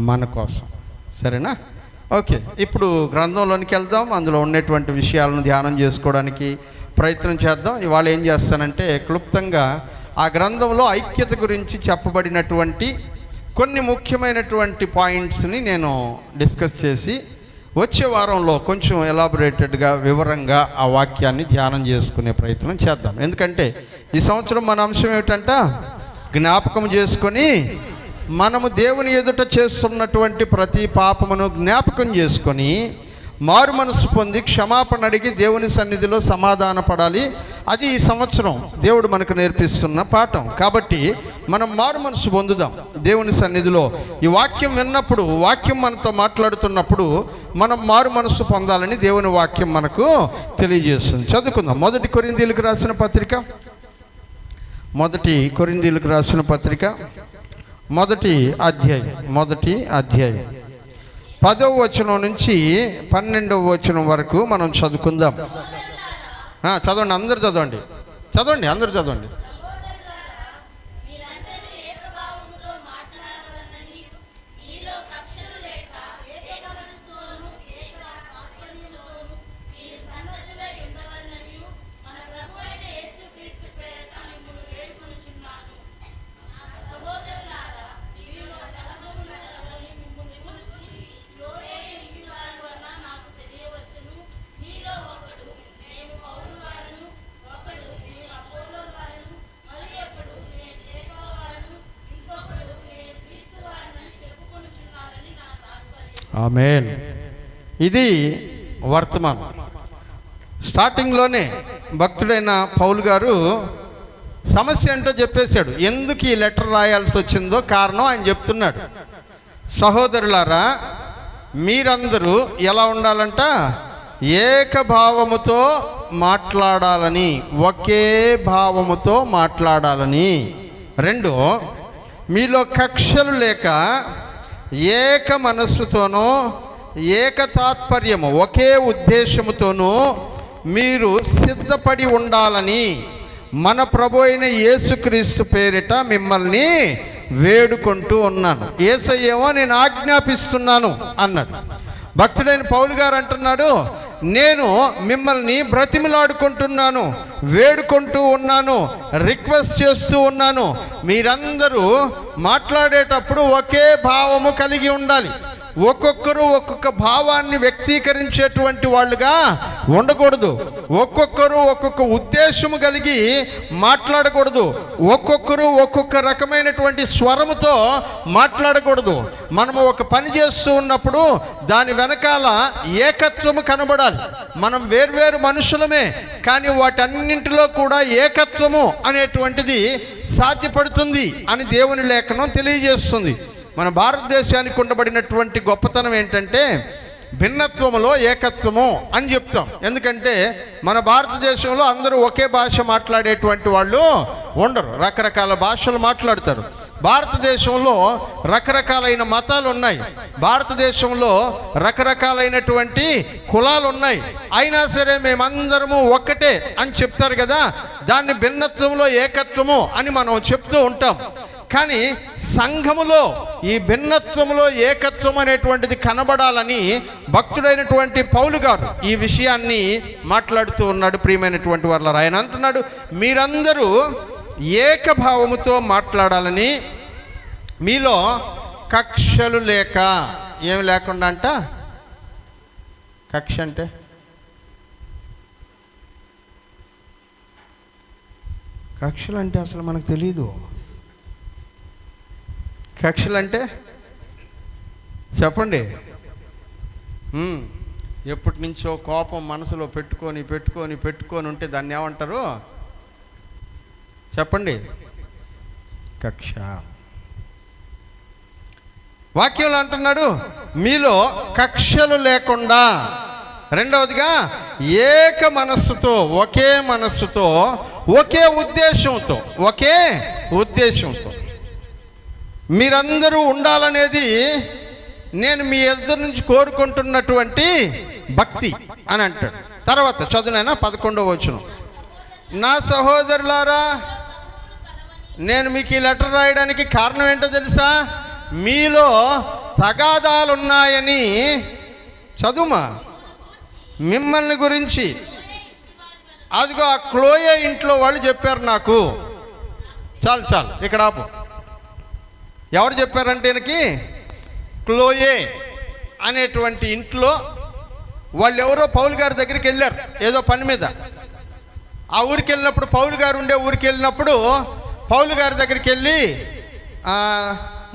మన కోసం. సరేనా? ఓకే, ఇప్పుడు గ్రంథంలోనికి వెళ్దాం. అందులో ఉన్నటువంటి విషయాలను ధ్యానం చేసుకోవడానికి ప్రయత్నం చేద్దాం. ఇవాళ ఏం చేస్తానంటే, క్లుప్తంగా ఆ గ్రంథంలో ఐక్యత గురించి చెప్పబడినటువంటి కొన్ని ముఖ్యమైనటువంటి పాయింట్స్ని నేను డిస్కస్ చేసి వచ్చే వారంలో కొంచెం ఎలాబొరేటెడ్గా వివరంగా ఆ వాక్యాన్ని ధ్యానం చేసుకునే ప్రయత్నం చేద్దాం. ఎందుకంటే ఈ సంవత్సరం మన అంశం ఏమిటంట? జ్ఞాపకం చేసుకొని మనము దేవుని ఎదుట చేస్తున్నటువంటి ప్రతి పాపమును జ్ఞాపకం చేసుకొని మారు మనసు పొంది క్షమాపణ అడిగి దేవుని సన్నిధిలో సమాధాన పడాలి. అది ఈ సంవత్సరం దేవుడు మనకు నేర్పిస్తున్న పాఠం. కాబట్టి మనం మారు మనసు పొందుదాం దేవుని సన్నిధిలో. ఈ వాక్యం విన్నప్పుడు, వాక్యం మనతో మాట్లాడుతున్నప్పుడు మనం మారు మనసు పొందాలని దేవుని వాక్యం మనకు తెలియజేస్తుంది. చదువుకుందాం. మొదటి కొరింథీయులకు రాసిన పత్రిక, మొదటి అధ్యాయం 10వ వచనం నుంచి 12వ వచనం వరకు మనం చదువుకుందాం. చదవండి, అందరూ చదవండి. ఆమేన్. ఇది వర్తమానం. స్టార్టింగ్లోనే భక్తుడైన పౌలు గారు సమస్య ఏంటో చెప్పేశాడు. ఎందుకు ఈ లెటర్ రాయాల్సి వచ్చిందో కారణం ఆయన చెప్తున్నాడు. సహోదరులారా, మీరందరూ ఎలా ఉండాలంట? ఏకభావముతో మాట్లాడాలని, ఒకే భావముతో మాట్లాడాలని. 2, మీలో కక్షలు లేక ఏక మనస్సుతోనూ ఏక తాత్పర్యము, ఒకే ఉద్దేశముతోనూ మీరు సిద్ధపడి ఉండాలని మన ప్రభు అయిన యేసుక్రీస్తు పేరిట మిమ్మల్ని వేడుకుంటూ ఉన్నాను. యేసయ్యేమో నేను ఆజ్ఞాపిస్తున్నాను అన్నాడు. భక్తుడైన పౌలు గారు అంటున్నాడు, నేను మిమ్మల్ని బ్రతిమిలాడుకుంటున్నాను, వేడుకుంటూ ఉన్నాను, రిక్వెస్ట్ చేస్తూ ఉన్నాను. మీరందరూ మాట్లాడేటప్పుడు ఒకే భావము కలిగి ఉండాలి. ఒక్కొక్కరు ఒక్కొక్క భావాన్ని వ్యక్తీకరించేటువంటి వాళ్ళుగా ఉండకూడదు. ఒక్కొక్కరు ఒక్కొక్క ఉద్దేశము కలిగి మాట్లాడకూడదు. ఒక్కొక్కరు ఒక్కొక్క రకమైనటువంటి స్వరముతో మాట్లాడకూడదు. మనము ఒక పని చేస్తూ ఉన్నప్పుడు దాని వెనకాల ఏకత్వము కనబడాలి. మనం వేర్వేరు మనుషులమే, కానీ వాటన్నింటిలో కూడా ఏకత్వము అనేటువంటిది సాధ్యపడుతుంది అని దేవుని లేఖనం తెలియజేస్తుంది. మన భారతదేశానికి ఉండబడినటువంటి గొప్పతనం ఏంటంటే భిన్నత్వములో ఏకత్వము అని చెప్తాం. ఎందుకంటే మన భారతదేశంలో అందరూ ఒకే భాష మాట్లాడేటువంటి వాళ్ళు ఉండరు, రకరకాల భాషలు మాట్లాడతారు. భారతదేశంలో రకరకాలైన మతాలు ఉన్నాయి, భారతదేశంలో రకరకాలైనటువంటి కులాలు ఉన్నాయి. అయినా సరే మేమందరము ఒక్కటే అని చెప్తారు కదా, దాన్ని భిన్నత్వంలో ఏకత్వము అని మనం చెప్తూ ఉంటాం. కానీ సంఘములో ఈ భిన్నత్వములో ఏకత్వం అనేటువంటిది కనబడాలని భక్తుడైనటువంటి పౌలు గారు ఈ విషయాన్ని మాట్లాడుతూ ఉన్నాడు. ప్రియమైనటువంటి వారు, ఆయన అంటున్నాడు, మీరందరూ ఏకభావముతో మాట్లాడాలని, మీలో కక్షలు లేక, ఏమి లేకుండా అంట. కక్ష అంటే కక్షలు అంటే అసలు మనకు తెలీదు. కక్షలు అంటే చెప్పండి. ఎప్పటి నుంచో కోపం మనసులో పెట్టుకొని ఉంటే దాన్ని ఏమంటారు చెప్పండి? కక్ష. వాక్యంలో అంటున్నాడు, మీలో కక్షలు లేకుండా, రెండవదిగా ఏక మనస్సుతో, ఒకే మనస్సుతో, ఒకే ఉద్దేశంతో మీరందరూ ఉండాలనేది నేను మీ ఎదురు నుంచి కోరుకుంటున్నటువంటి భక్తి అని అంటాడు. తర్వాత చదువునైనా 11వ వచనం, నా సహోదరులారా, నేను మీకు ఈ లెటర్ రాయడానికి కారణం ఏంటో తెలుసా? మీలో తగాదాలున్నాయని, చదువుమా, మిమ్మల్ని గురించి అదిగో ఆ క్లోయే ఇంట్లో వాళ్ళు చెప్పారు నాకు. చాలు ఇక్కడ ఆపు. ఎవరు చెప్పారంటే ఈయనకి? క్లోయే అనేటువంటి ఇంట్లో వాళ్ళు ఎవరో పౌలు గారి దగ్గరికి వెళ్ళారు ఏదో పని మీద. ఆ ఊరికి వెళ్ళినప్పుడు, పౌలు గారు ఉండే ఊరికి వెళ్ళినప్పుడు పౌలు గారి దగ్గరికి వెళ్ళి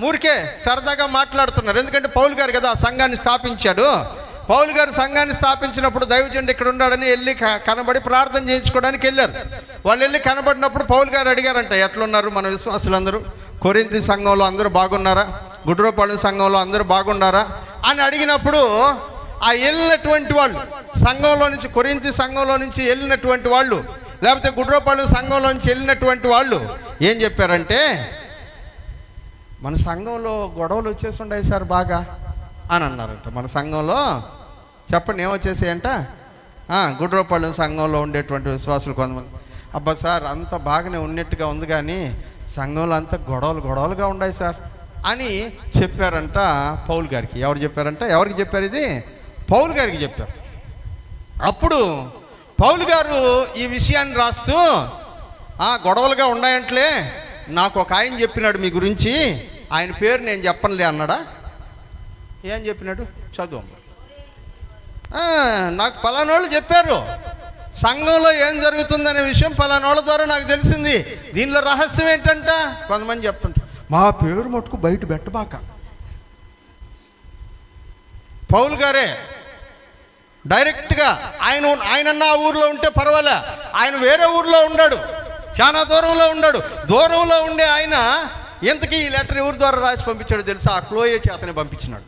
ఊరికే సరదాగా మాట్లాడుతున్నారు. ఎందుకంటే పౌలు గారు కదా ఆ సంఘాన్ని స్థాపించాడు. పౌలు గారు సంఘాన్ని స్థాపించినప్పుడు దైవజనుడు ఇక్కడ ఉన్నాడని వెళ్ళి కనబడి ప్రార్థన చేయించుకోవడానికి వెళ్ళారు. వాళ్ళు వెళ్ళి కనబడినప్పుడు పౌలు గారు అడిగారంట, ఎట్లున్నారు మన విశ్వాసులందరూ? కొరింథీ సంఘంలో అందరూ బాగున్నారా? గుడ్రోపాలెం సంఘంలో అందరూ బాగున్నారా అని అడిగినప్పుడు ఆ వెళ్ళినటువంటి వాళ్ళు, సంఘంలో నుంచి, కొరింథీ సంఘంలో నుంచి వెళ్ళినటువంటి వాళ్ళు, లేకపోతే గుడ్రోపాలెం సంఘంలో నుంచి వెళ్ళినటువంటి వాళ్ళు ఏం చెప్పారంటే, మన సంఘంలో గొడవలు వచ్చేసి ఉన్నాయి సార్ బాగా అని అన్నారంట. మన సంఘంలో చెప్పండి ఏమొచ్చేసాయంట? గుడ్రోపాలెం సంఘంలో ఉండేటువంటి విశ్వాసులు కొంతమంది, అబ్బా సార్ అంత బాగానే ఉన్నట్టుగా ఉంది కానీ సంఘంలో అంతా గొడవలుగా ఉన్నాయి సార్ అని చెప్పారంట పౌలు గారికి. ఎవరు చెప్పారంట? ఎవరికి చెప్పారు ఇది? పౌలు గారికి చెప్పారు. అప్పుడు పౌలు గారు ఈ విషయాన్ని రాస్తూ, గొడవలుగా ఉన్నాయంటలే, నాకు ఒక ఆయన చెప్పినాడు మీ గురించి, ఆయన పేరు నేను చెప్పనులే అన్నాడా? ఏం చెప్పినాడు? చదువు. నాకు పలానోళ్ళు చెప్పారు, సంఘంలో ఏం జరుగుతుందనే విషయం పలానోళ్ళ ద్వారా నాకు తెలిసింది. దీనిలో రహస్యం ఏంటంట? కొంతమంది చెప్తుంటారు, మా పేరు మటుకు బయట పెట్టబాక. పౌలు గారే డైరెక్ట్గా ఆయనన్న ఆ ఊర్లో ఉంటే పర్వాలే, ఆయన వేరే ఊర్లో ఉన్నాడు, చాలా దూరంలో ఉన్నాడు. దూరంలో ఉండే ఆయన ఇంతకీ ఈ లెటర్ ఎవరి ద్వారా రాసి పంపించాడు తెలుసా? ఆ క్లోయే చేతనే పంపించినాడు.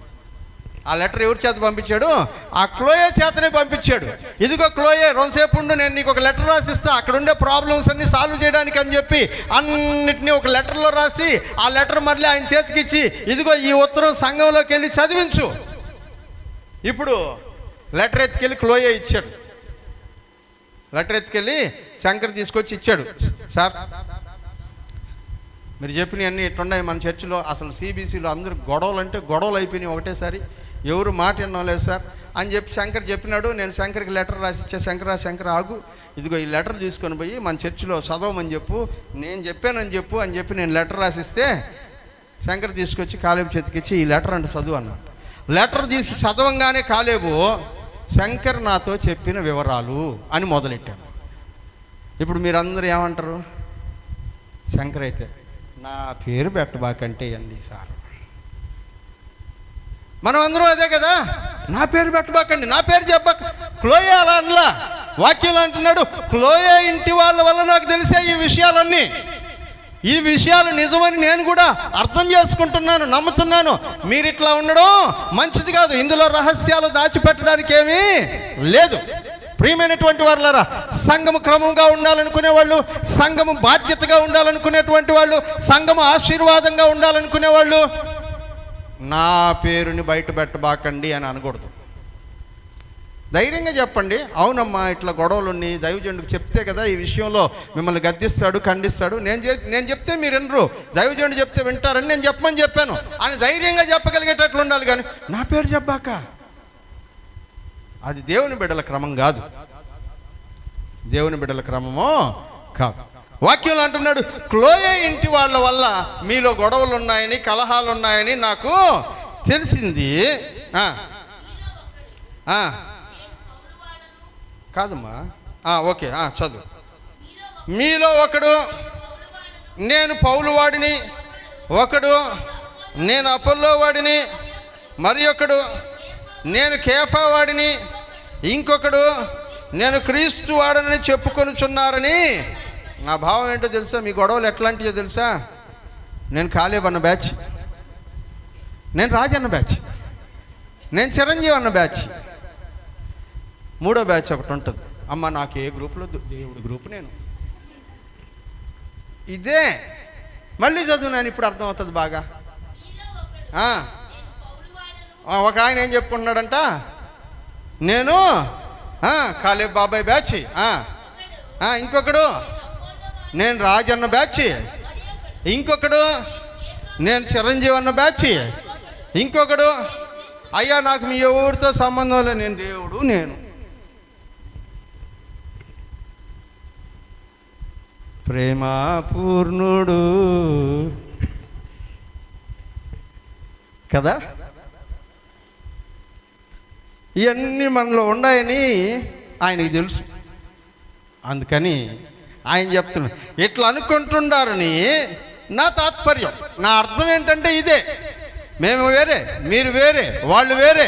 ఆ లెటర్ ఎవరి చేత పంపించాడు? ఆ క్లోయే చేతనే పంపించాడు. ఇదిగో క్లోయే, రెండుసేపు ఉండు, నేను నీకు ఒక లెటర్ రాసిస్తా, అక్కడ ఉండే ప్రాబ్లమ్స్ అన్ని సాల్వ్ చేయడానికి అని చెప్పి అన్నిటినీ ఒక లెటర్లో రాసి ఆ లెటర్ మళ్ళీ ఆయన చేతికి ఇచ్చి, ఇదిగో ఈ ఉత్తరం సంఘంలోకి వెళ్ళి చదివించు. ఇప్పుడు లెటర్ ఎత్తుకెళ్ళి క్లోయే ఇచ్చాడు. లెటర్ ఎత్తుకెళ్ళి శంకర్ తీసుకొచ్చి ఇచ్చాడు. సార్, మీరు చెప్పినవన్నీ ఇట్టున్నాయి మన చర్చిలో, అసలు సిబిసిలో అందరూ గొడవలు అంటే గొడవలు అయిపోయినాయి ఒకటేసారి, ఎవరు మాట వినడం లేదు సార్ అని చెప్పి శంకర్ చెప్పినాడు. నేను శంకర్కి లెటర్ రాసి ఇచ్చా. శంకర్ ఆగు, ఇదిగో ఈ లెటర్ తీసుకొని పోయి మన చర్చిలో చదవమని చెప్పు, నేను చెప్పానని చెప్పు అని చెప్పి నేను లెటర్ రాసిస్తే శంకర్ తీసుకొచ్చి కాలేబు చేతికిచ్చి ఈ లెటర్ అంటే చదువు అన్నాడు. లెటర్ తీసి చదవంగానే కాలేబు శంకర్ నాతో చెప్పిన వివరాలు అని మొదలెట్టాను. ఇప్పుడు మీరందరూ ఏమంటారు? శంకర్ అయితే నా పేరు పెట్టబాకంటే అండి సార్, మనం అందరం అదే కదా, నా పేరు పెట్టబాకండి, నా పేరు చెప్పక. క్లోయే అలా అనలా, వాక్యంలో అంటున్నాడు, క్లోయే ఇంటి వాళ్ళ వల్ల నాకు తెలిసే ఈ విషయాలన్నీ, ఈ విషయాలు నిజమని నేను కూడా అర్థం చేసుకుంటున్నాను, నమ్ముతున్నాను. మీరు ఇట్లా ఉండడం మంచిది కాదు, ఇందులో రహస్యాలు దాచిపెట్టడానికి ఏమీ లేదు. ప్రియమైనటువంటి వాళ్ళారా, సంఘము క్రమంగా ఉండాలనుకునే వాళ్ళు, సంఘము బాధ్యతగా ఉండాలనుకునేటువంటి వాళ్ళు, సంఘము ఆశీర్వాదంగా ఉండాలనుకునే వాళ్ళు నా పేరుని బయట పెట్టబాకండి అని అనకూడదు. ధైర్యంగా చెప్పండి, అవునమ్మా ఇట్లా గొడవలు ఉన్నాయి, దైవజనుడికి చెప్తే కదా ఈ విషయంలో మిమ్మల్ని గద్దిస్తాడు, ఖండిస్తాడు, నేను చెప్తే మీరు వినరు, దైవజనుడు చెప్తే వింటారని నేను చెప్పమని చెప్పాను అని ధైర్యంగా చెప్పగలిగేటట్లు ఉండాలి. కానీ నా పేరు చెప్పాక అది దేవుని బిడ్డల క్రమం కాదు, దేవుని బిడ్డల క్రమమో కాదు. వాక్యంలో అంటున్నాడు, క్లోయే ఇంటి వాళ్ళ వల్ల మీలో గొడవలు ఉన్నాయని, కలహాలు ఉన్నాయని నాకు తెలిసింది. కాదమ్మా, ఓకే, చదువు. మీలో ఒకడు నేను పౌలు వాడిని, ఒకడు నేను అపోల్లో వాడిని, మరి ఒకడు నేను కేఫా వాడిని, ఇంకొకడు నేను క్రీస్తు వాడనని చెప్పుకొనుచున్నారని. నా భావం ఏంటో తెలుసా? మీ గొడవలు ఎట్లాంటివో తెలుసా? నేను కాలేబ్ అన్న బ్యాచ్, నేను రాజన్న బ్యాచ్, నేను చిరంజీవి అన్న బ్యాచ్, మూడో బ్యాచ్ ఒకటి ఉంటుంది. అమ్మ నాకు ఏ గ్రూప్లో దేవుడి గ్రూప్, నేను ఇదే మళ్ళీ చదువునాను, ఇప్పుడు అర్థమవుతుంది బాగా. ఒక ఆయన ఏం చెప్పుకుంటున్నాడంట, నేను కాలేబ్ బాబాయ్ బ్యాచ్, ఇంకొకడు నేను రాజన్న బ్యాచ్, ఇంకొకడు నేను చిరంజీవి అన్న బ్యాచ్, ఇంకొకడు అయ్యా నాకు మీ ఎవరితో సంబంధం లేదు, నేను దేవుడు, నేను ప్రేమ పూర్ణుడు కదా. ఇవన్నీ మనలో ఉన్నాయని ఆయనకి తెలుసు. అందుకని ఆయన చెప్తున్నాడు, ఇట్లా అనుకుంటున్నారని నా తాత్పర్యం, నా అర్థం ఏంటంటే ఇదే, మేము వేరే, మీరు వేరే, వాళ్ళు వేరే.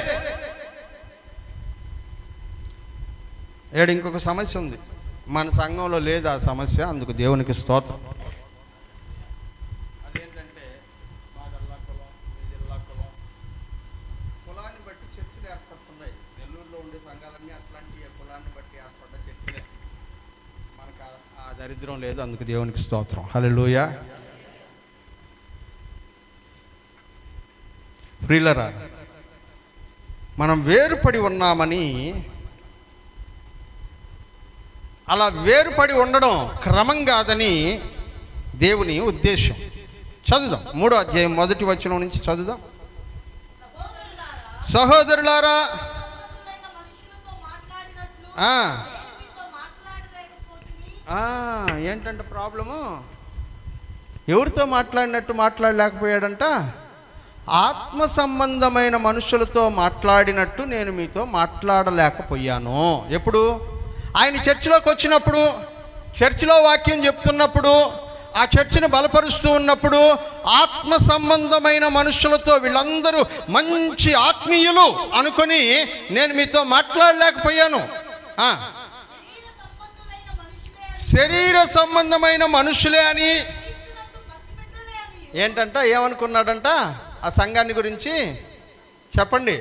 ఇంకొక సమస్య ఉంది, మన సంఘంలో లేదు ఆ సమస్య, అందుకు దేవునికి స్తోత్రం. అదేంటంటే మాదల్లా కులం, జిల్లా కులం, కులాన్ని బట్టి చర్చలు ఏర్పడుతున్నాయి. నెల్లూరులో ఉండే సంఘాలన్నీ అట్లాంటి కులాన్ని బట్టి ఏర్పడ్డ చర్చలే. మనకు ఆ దరిద్రం లేదు, అందుకు దేవునికి స్తోత్రం. హల్లెలూయా. ప్రియులరా, మనం వేరుపడి ఉన్నామని, అలా వేరుపడి ఉండడం క్రమం కాదని దేవుని ఉద్దేశం. చదువుదాం, 3వ అధ్యాయం 1వ వచనం నుంచి చదువుదాం. సహోదరులారా, ఏంటంటే ప్రాబ్లము, ఎవరితో మాట్లాడినట్టు మాట్లాడలేకపోయాడంట, ఆత్మ సంబంధమైన మనుషులతో మాట్లాడినట్టు నేను మీతో మాట్లాడలేకపోయాను. ఎప్పుడు? ఆయన చర్చిలోకి వచ్చినప్పుడు, చర్చిలో వాక్యం చెప్తున్నప్పుడు, ఆ చర్చిని బలపరుస్తూ ఉన్నప్పుడు ఆత్మ సంబంధమైన మనుషులతో వీళ్ళందరూ మంచి ఆత్మీయులు అనుకొని నేను మీతో మాట్లాడలేకపోయాను. శరీర సంబంధమైన మనుషులే అని ఏంటంట, ఏమనుకున్నాడంట ఆ సంఘాన్ని గురించి చెప్పండి.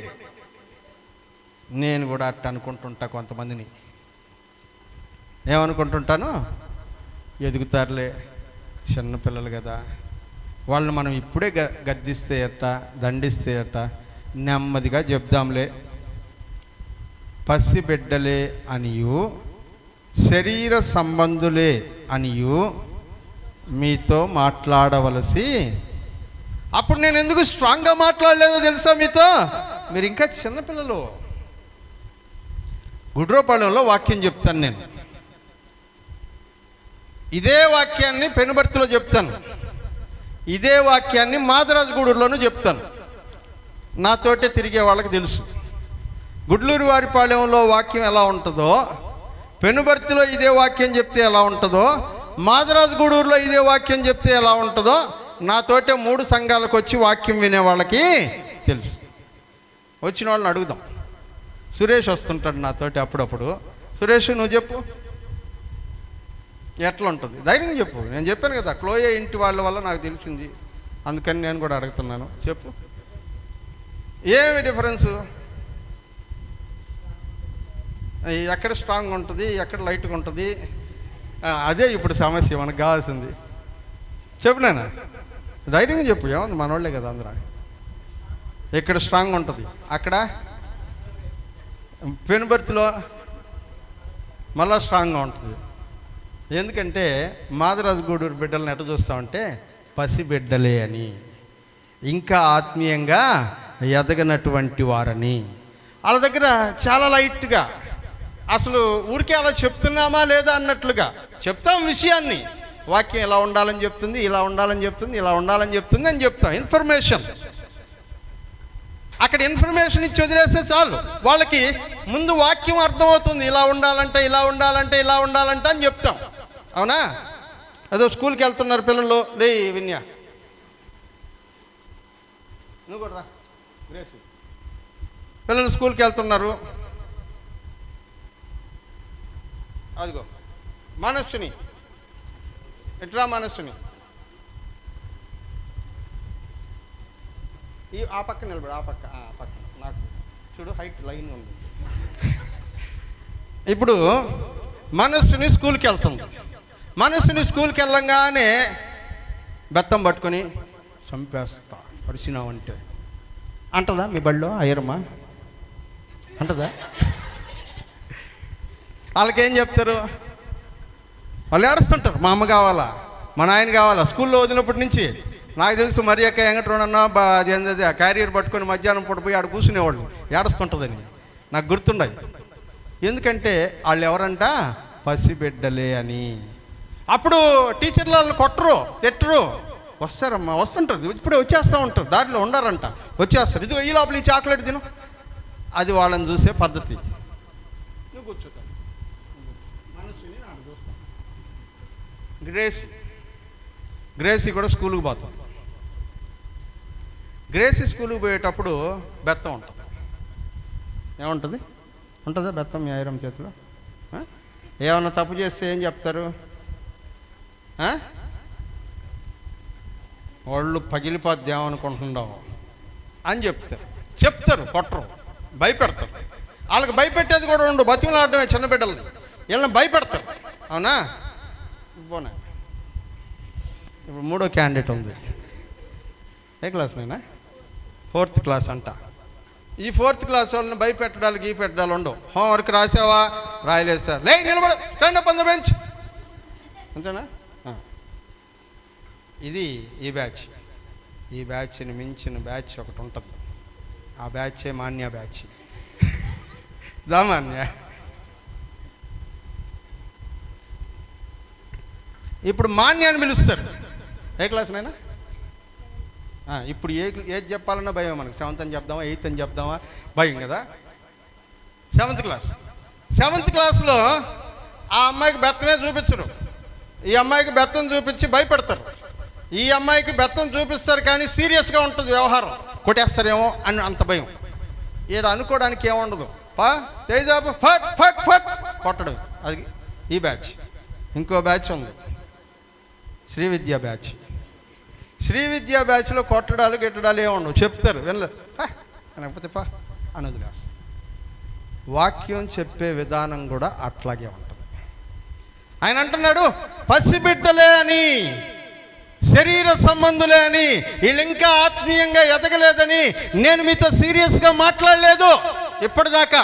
నేను కూడా అట్ట అనుకుంటుంటా, కొంతమందిని ఏమనుకుంటుంటాను, ఎదుగుతారులే చిన్నపిల్లలు కదా, వాళ్ళని మనం ఇప్పుడే గద్దిస్తే అట్ట, దండిస్తే అట్ట, నెమ్మదిగా చెప్దాంలే, పసిబిడ్డలే అనియు శరీర సంబంధులే అనియు మీతో మాట్లాడవలసి. అప్పుడు నేను ఎందుకు స్ట్రాంగ్గా మాట్లాడలేదో తెలుసా మీతో? మీరు ఇంకా చిన్నపిల్లలు. గుడ్రోపాళెంలో వాక్యం చెప్తాను నేను, ఇదే వాక్యాన్ని పెనుబర్తిలో చెప్తాను, ఇదే వాక్యాన్ని మాదరాజగూడూరులోనూ చెప్తాను. నాతోటే తిరిగే వాళ్ళకి తెలుసు. గుడ్లూరు వారిపాళెంలో వాక్యం ఎలా ఉంటుందో, పెనుబర్తిలో ఇదే వాక్యం చెప్తే ఎలా ఉంటుందో, మాదరాజగూడూరులో ఇదే వాక్యం చెప్తే ఎలా ఉంటుందో, నాతోటే 3 సంఘాలకు వచ్చి వాక్యం వినే వాళ్ళకి తెలుసు. వచ్చిన వాళ్ళని అడుగుదాం. సురేష్ వస్తుంటాడు నాతోటి అప్పుడప్పుడు. సురేష్ నువ్వు చెప్పు, ఎట్లా ఉంటుంది, ధైర్యం చెప్పు. నేను చెప్పాను కదా, క్లోయే ఇంటి వాళ్ళ వల్ల నాకు తెలిసింది, అందుకని నేను కూడా అడుగుతున్నాను. చెప్పు, ఏమి డిఫరెన్సు, ఎక్కడ స్ట్రాంగ్ ఉంటుంది, ఎక్కడ లైట్గా ఉంటుంది, అదే ఇప్పుడు సమస్య మనకు కావాల్సింది. చెప్పు నాన్న, ధైర్యంగా చెప్పు. ఏమన్నా మనోళ్ళే కదా అందరూ. ఎక్కడ స్ట్రాంగ్ ఉంటుంది, అక్కడ పెనుబర్తిలో మళ్ళా స్ట్రాంగ్గా ఉంటుంది. ఎందుకంటే మాదరాజగూడూరు బిడ్డలను ఎట్ట చూస్తామంటే పసిబిడ్డలే అని, ఇంకా ఆత్మీయంగా ఎదగనటువంటి వారని. వాళ్ళ దగ్గర చాలా లైట్గా, అసలు ఊరికే అలా చెప్తున్నామా లేదా అన్నట్లుగా చెప్తాం విషయాన్ని. వాక్యం ఇలా ఉండాలని చెప్తుంది, ఇలా ఉండాలని చెప్తుంది, ఇలా ఉండాలని చెప్తుంది అని చెప్తాం. ఇన్ఫర్మేషన్, అక్కడ ఇన్ఫర్మేషన్ ఇచ్చి వదిలేస్తే చాలు. వాళ్ళకి ముందు వాక్యం అర్థమవుతుంది, ఇలా ఉండాలంటే ఇలా ఉండాలంటే ఇలా ఉండాలంటే అని చెప్తాం. అవునా? అదో స్కూల్కి వెళ్తున్నారు పిల్లలు, లే విన్యా నువ్వు కూడా రా, గ్రేసి. పిల్లలు స్కూల్కి వెళ్తున్నారు, అదిగో మనస్సుని ఎట్రా, మనస్సుని ఆ పక్క నిలబడు, ఆ పక్క నాకు చూడు హైట్ లైన్ ఉంది. ఇప్పుడు మనస్సుని స్కూల్కి వెళ్తుంది. మనస్సుని స్కూల్కి వెళ్ళంగానే బెత్తం పట్టుకొని చంపేస్తా పరిచినావంటే అంటదా మీ బడిలో అయ్యరమ్మా? అంటదా? వాళ్ళకేం చెప్తారు? వాళ్ళు ఏడుస్తుంటారు, మా అమ్మ కావాలా, మా నాయన కావాలా. స్కూల్లో వదిలినప్పటి నుంచి నాకు తెలుసు, మరి అక్క వెంకటరమణ అది ఏంటది క్యారియర్ పట్టుకొని మధ్యాహ్నం పూట పోయి ఆడ కూర్చునేవాళ్ళు, ఏడుస్తుంటుందని నాకు గుర్తుండయి. ఎందుకంటే వాళ్ళు ఎవరంట, పసిబిడ్డలే అని. అప్పుడు టీచర్లు వాళ్ళని కొట్టరు, తిట్టరు, వస్తారమ్మా వస్తుంటారు, ఇప్పుడే వచ్చేస్తూ ఉంటారు, దారిలో ఉండారంట, వచ్చేస్తారు. ఇదిగో ఈ లోపల ఈ చాక్లెట్ తిను, అది వాళ్ళని చూసే పద్ధతి. నువ్వు కూర్చుంటా, మనసుని నాకు చూస్తాను. గ్రేసీ కూడా స్కూల్కి పోతాం. గ్రేసీ స్కూల్కి పోయేటప్పుడు బెత్తం ఉంటుంది. ఏముంటుంది? ఉంటుందా బెత్తం మీ ఐరం చేతిలో? ఏమన్నా తప్పు చేస్తే ఏం చెప్తారు? వాళ్ళు పగిలిపోద్ది ఏమనుకుంటున్నావు అని చెప్తారు, కొట్టరు, భయపెడతారు. వాళ్ళకి భయపెట్టేది కూడా ఉండు, బతిమలాడమే చిన్న బిడ్డలని, వీళ్ళని భయపెడతారు. అవునా? పోనా, ఇప్పుడు 3వ క్యాండిడేట్ ఉంది. ఏ క్లాస్ నైనా? 4th క్లాస్ అంట. ఈ 4th క్లాస్ వాళ్ళని భయపెట్టడానికి ఈ పెట్టడాలు ఉండవు. హోంవర్క్ రాసావా? రాయలేదు సార్. లే నిలబడు, రెండు పంద బెంచ్, అంతేనా? ఇది ఈ బ్యాచ్. ఈ బ్యాచ్ని మించిన బ్యాచ్ ఒకటి ఉంటుంది. ఆ బ్యాచే మాన్య బ్యాచ్. దామాన్య. ఇప్పుడు మాన్యాన్ని పిలుస్తారు. ఏ క్లాస్ నైనా? ఇప్పుడు ఏది చెప్పాలన్నా భయం మనకు. 7th అని చెప్దామా, 8th అని చెప్దామా, భయం కదా. 7th class. 7th క్లాస్లో ఆ అమ్మాయికి బెత్తమే చూపించరు. ఈ అమ్మాయికి బెత్తం చూపించి భయపెడతారు, ఈ అమ్మాయికి బెత్తం చూపిస్తారు, కానీ సీరియస్గా ఉంటుంది వ్యవహారం, కొట్టేస్తారేమో అని అంత భయం. ఈడ అనుకోవడానికి ఏముండదు, తేజాబు ఫట్ ఫట్ ఫట్ కొట్టడం. అది ఈ బ్యాచ్. ఇంకో బ్యాచ్ ఉంది, శ్రీ విద్యా బ్యాచ్. శ్రీ విద్యా బ్యాచ్లో కొట్టడాలు గిట్టడాలు ఏముండవు, చెప్తారు వినలేదు, లేకపోతే అని వదిలేస్తారు. వాక్యం చెప్పే విధానం కూడా అట్లాగే ఉంటుంది. ఆయన అంటున్నాడు, పసిబిడ్డలే అని, శరీర సంబంధులే అని, వీళ్ళు ఇంకా ఆత్మీయంగా ఎదగలేదని నేను మీతో సీరియస్గా మాట్లాడలేదు ఇప్పటిదాకా.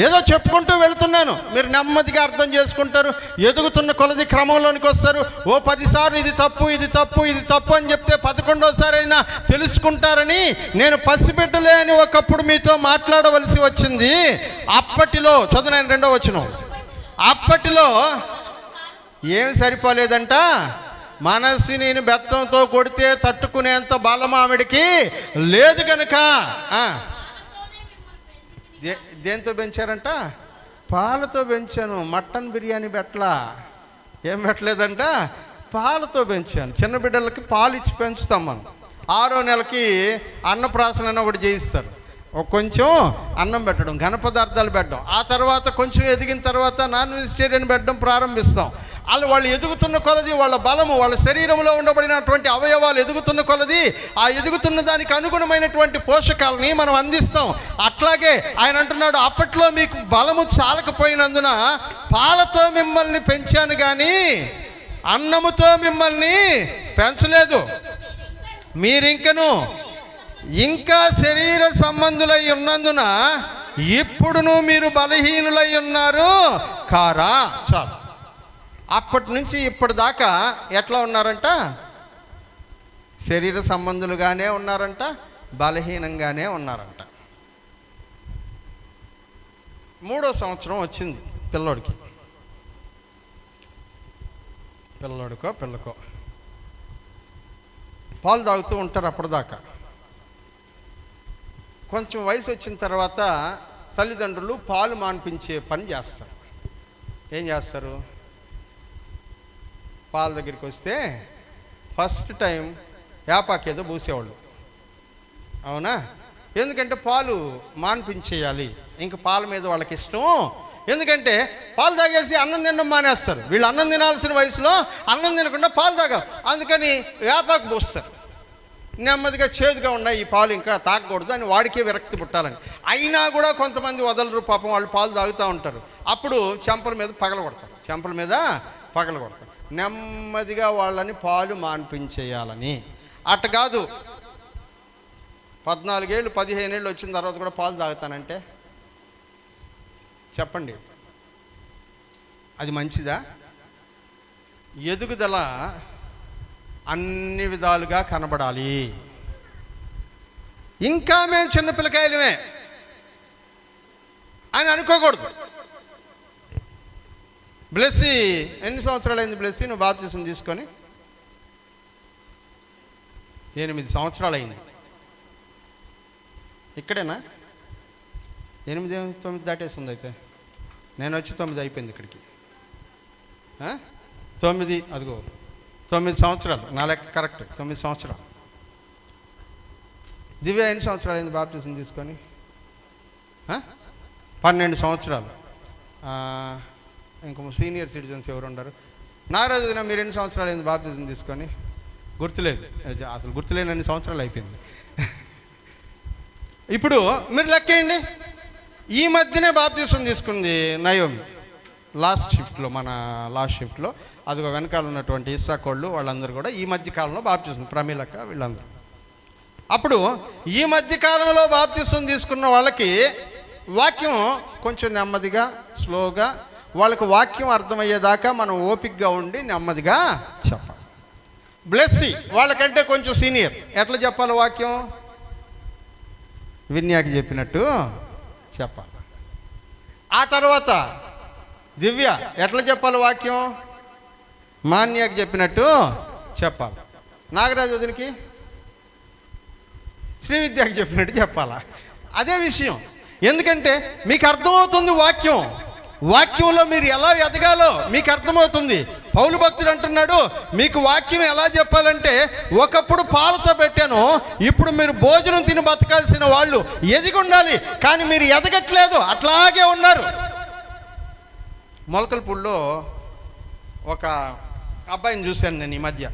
ఏదో చెప్పుకుంటూ వెళుతున్నాను, మీరు నెమ్మదిగా అర్థం చేసుకుంటారు. ఎదుగుతున్న కొలది క్రమంలోనికి వస్తారు. ఓ 10 సార్లు ఇది తప్పు ఇది తప్పు ఇది తప్పు అని చెప్తే 11వ అయినా తెలుసుకుంటారని నేను పసిబిడ్డలే అని ఒకప్పుడు మీతో మాట్లాడవలసి వచ్చింది. అప్పటిలో చదువు 2వ వచనం, అప్పటిలో ఏమి సరిపోలేదంట, మనస్సుని బెత్తంతో కొడితే తట్టుకునేంత బలం ఆవిడికి లేదు కనుక దేంతో పెంచారంట, పాలతో పెంచాను. మటన్ బిర్యానీ పెట్టలా, ఏం పెట్టలేదంట, పాలతో పెంచాను. చిన్న బిడ్డలకి పాలు ఇచ్చి పెంచుతాం మనం. 6వ నెలకి అన్నప్రాసన అని ఒకటి చేయిస్తారు, కొంచెం అన్నం పెట్టడం, ఘన పదార్థాలు పెట్టడం. ఆ తర్వాత కొంచెం ఎదిగిన తర్వాత నాన్ వెజిటేరియన్ పెట్టడం ప్రారంభిస్తాం. వాళ్ళు ఎదుగుతున్న కొలది వాళ్ళ బలము, వాళ్ళ శరీరంలో ఉండబడినటువంటి అవయవాలు ఎదుగుతున్న కొలది ఆ ఎదుగుతున్న దానికి అనుగుణమైనటువంటి పోషకాలని మనం అందిస్తాం. అట్లాగే ఆయన అంటున్నాడు, అప్పట్లో మీకు బలము చాలకపోయినందున పాలతో మిమ్మల్ని పెంచాను కానీ అన్నముతో మిమ్మల్ని పెంచలేదు. మీరింకను ఇంకా శరీర సంబంధులై ఉన్నందున ఇప్పుడును మీరు బలహీనులై ఉన్నారు కారా. చాలు. అప్పటి నుంచి ఇప్పటిదాకా ఎట్లా ఉన్నారంట, శరీర సంబంధులుగానే ఉన్నారంట, బలహీనంగానే ఉన్నారంట. 3వ సంవత్సరం వచ్చింది పిల్లోడికో పిల్లకో పాలు తాగుతూ ఉంటారు. అప్పటిదాకా కొంచెం వయసు వచ్చిన తర్వాత తల్లిదండ్రులు పాలు మాన్పించే పని చేస్తారు. ఏం చేస్తారు, పాల దగ్గరికి వస్తే ఫస్ట్ టైం యాపాకేదో పూసేవాళ్ళు, అవునా? ఎందుకంటే పాలు మాన్పించేయాలి, ఇంక పాల మీద వాళ్ళకి ఇష్టం. ఎందుకంటే పాలు తాగేసి అన్నం తినడం మానేస్తారు. వీళ్ళు అన్నం తినాల్సిన వయసులో అన్నం తినకుండా పాలు తాగాలి, అందుకని వేపాకు పూస్తారు. నెమ్మదిగా చేదుగా ఉన్నాయి ఈ పాలు, ఇంకా తాగకూడదు అని వాడికే విరక్తి పుట్టాలని. అయినా కూడా కొంతమంది వదలరు పాపం, వాళ్ళు పాలు తాగుతూ ఉంటారు. అప్పుడు చెంపల మీద పగలగొడతారు. నెమ్మదిగా వాళ్ళని పాలు మాన్పించేయాలని. అట్ట కాదు, 14 ఏళ్ళు 15 ఏళ్ళు వచ్చిన తర్వాత కూడా పాలు తాగుతానంటే చెప్పండి, అది మంచిదా? ఎదుగుదల అన్ని విధాలుగా కనబడాలి. ఇంకా మేము చిన్నపిల్లకాయలమే అని అనుకోకూడదు. బ్లెస్సీ ఎన్ని సంవత్సరాలు అయింది బ్లెస్సీ నువ్వు బాప్తిసం తీసుకొని? 8 సంవత్సరాలు అయింది. ఇక్కడేనా? 8 9 దాటేస్తుంది. అయితే నేను వచ్చి 9 అయిపోయింది ఇక్కడికి. 9 అదిగో 9 సంవత్సరాలు నా లెక్క కరెక్ట్. 9 సంవత్సరాలు. దివ్య ఎన్ని సంవత్సరాలు అయింది బాప్తిసం తీసుకొని? 12 సంవత్సరాలు. ఇంకో సీనియర్ సిటిజన్స్ ఎవరు ఉండరు? నాగరాజున మీరు ఎన్ని సంవత్సరాలు అయింది బాప్తిసం తీసుకొని? గుర్తులేదు, అసలు గుర్తులేని అన్ని సంవత్సరాలు అయిపోయింది. ఇప్పుడు మీరు లెక్కేయండి, ఈ మధ్యనే బాప్తిసం తీసుకుంది నయోమి. లాస్ట్ షిఫ్ట్లో అదిగో వెనకాల ఉన్నటువంటి ఇస్సాకోళ్ళు వాళ్ళందరూ కూడా ఈ మధ్య కాలంలో బాప్తిసం, ప్రమీలక్క వీళ్ళందరూ. అప్పుడు ఈ మధ్య కాలంలో బాప్తిసం తీసుకున్న వాళ్ళకి వాక్యం కొంచెం నెమ్మదిగా స్లోగా వాళ్ళకు వాక్యం అర్థమయ్యేదాకా మనం ఓపికగా ఉండి నెమ్మదిగా చెప్పాలి. బ్లెస్సీ వాళ్ళకంటే కొంచెం సీనియర్, ఎట్లా చెప్పాలి వాక్యం? విన్యాకి చెప్పినట్టు చెప్పాలి. ఆ తర్వాత దివ్య ఎట్లా చెప్పాలి వాక్యం? మాన్యాకి చెప్పినట్టు చెప్పాలి. నాగరాజు వదినికి శ్రీ విద్యకి చెప్పినట్టు చెప్పాలా? అదే విషయం. ఎందుకంటే మీకు అర్థమవుతుంది వాక్యంలో మీరు ఎలా ఎదగాలో మీకు అర్థమవుతుంది. పౌలు భక్తుడు అంటున్నాడు, మీకు వాక్యం ఎలా చెప్పాలంటే, ఒకప్పుడు పాలతో పెట్టాను, ఇప్పుడు మీరు భోజనం తిని బతకాల్సిన వాళ్ళు ఎదిగి ఉండాలి, కానీ మీరు ఎదగట్లేదు, అట్లాగే ఉన్నారు. మొలకలపూడిలో ఒక అబ్బాయిని చూశాను నేను ఈ మధ్య.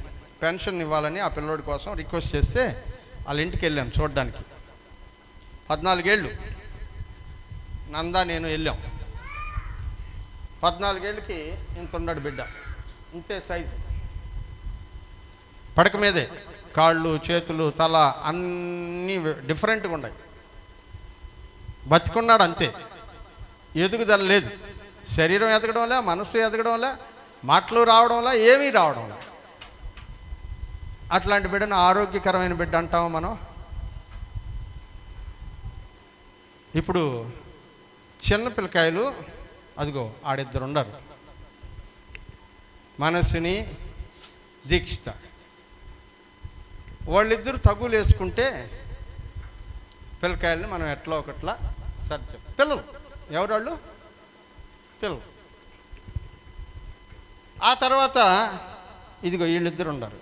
పెన్షన్ ఇవ్వాలని ఆ పిల్లోడి కోసం రిక్వెస్ట్ చేస్తే వాళ్ళ ఇంటికి వెళ్ళాం చూడడానికి. 14 ఏళ్ళు నందా నేను వెళ్ళాం. 14 ఏళ్ళకి ఇంత ఉన్నాడు బిడ్డ, ఇంతే సైజు, పడక మీదే, కాళ్ళు చేతులు తల అన్నీ డిఫరెంట్గా ఉన్నాయి. బతికున్నాడు అంతే, ఎదుగుదల లేదు. శరీరం ఎదగడంలా, మనసు ఎదగడంలా, మాటలు రావడంలా, ఏమీ రావడంలా. అట్లాంటి బిడ్డను ఆరోగ్యకరమైన బిడ్డ అంటాము మనం. ఇప్పుడు చిన్న పిల్లకాయలు అదిగో ఆడిద్దరు ఉన్నారు, మనస్సుని దీక్షిత. వాళ్ళిద్దరు తగులు వేసుకుంటే పిల్లకాయలని మనం ఎట్లా ఒకట్లా సరి పిల్లలు. ఎవరు వాళ్ళు? పిల్లలు. ఆ తర్వాత ఇదిగో వీళ్ళిద్దరు ఉన్నారు,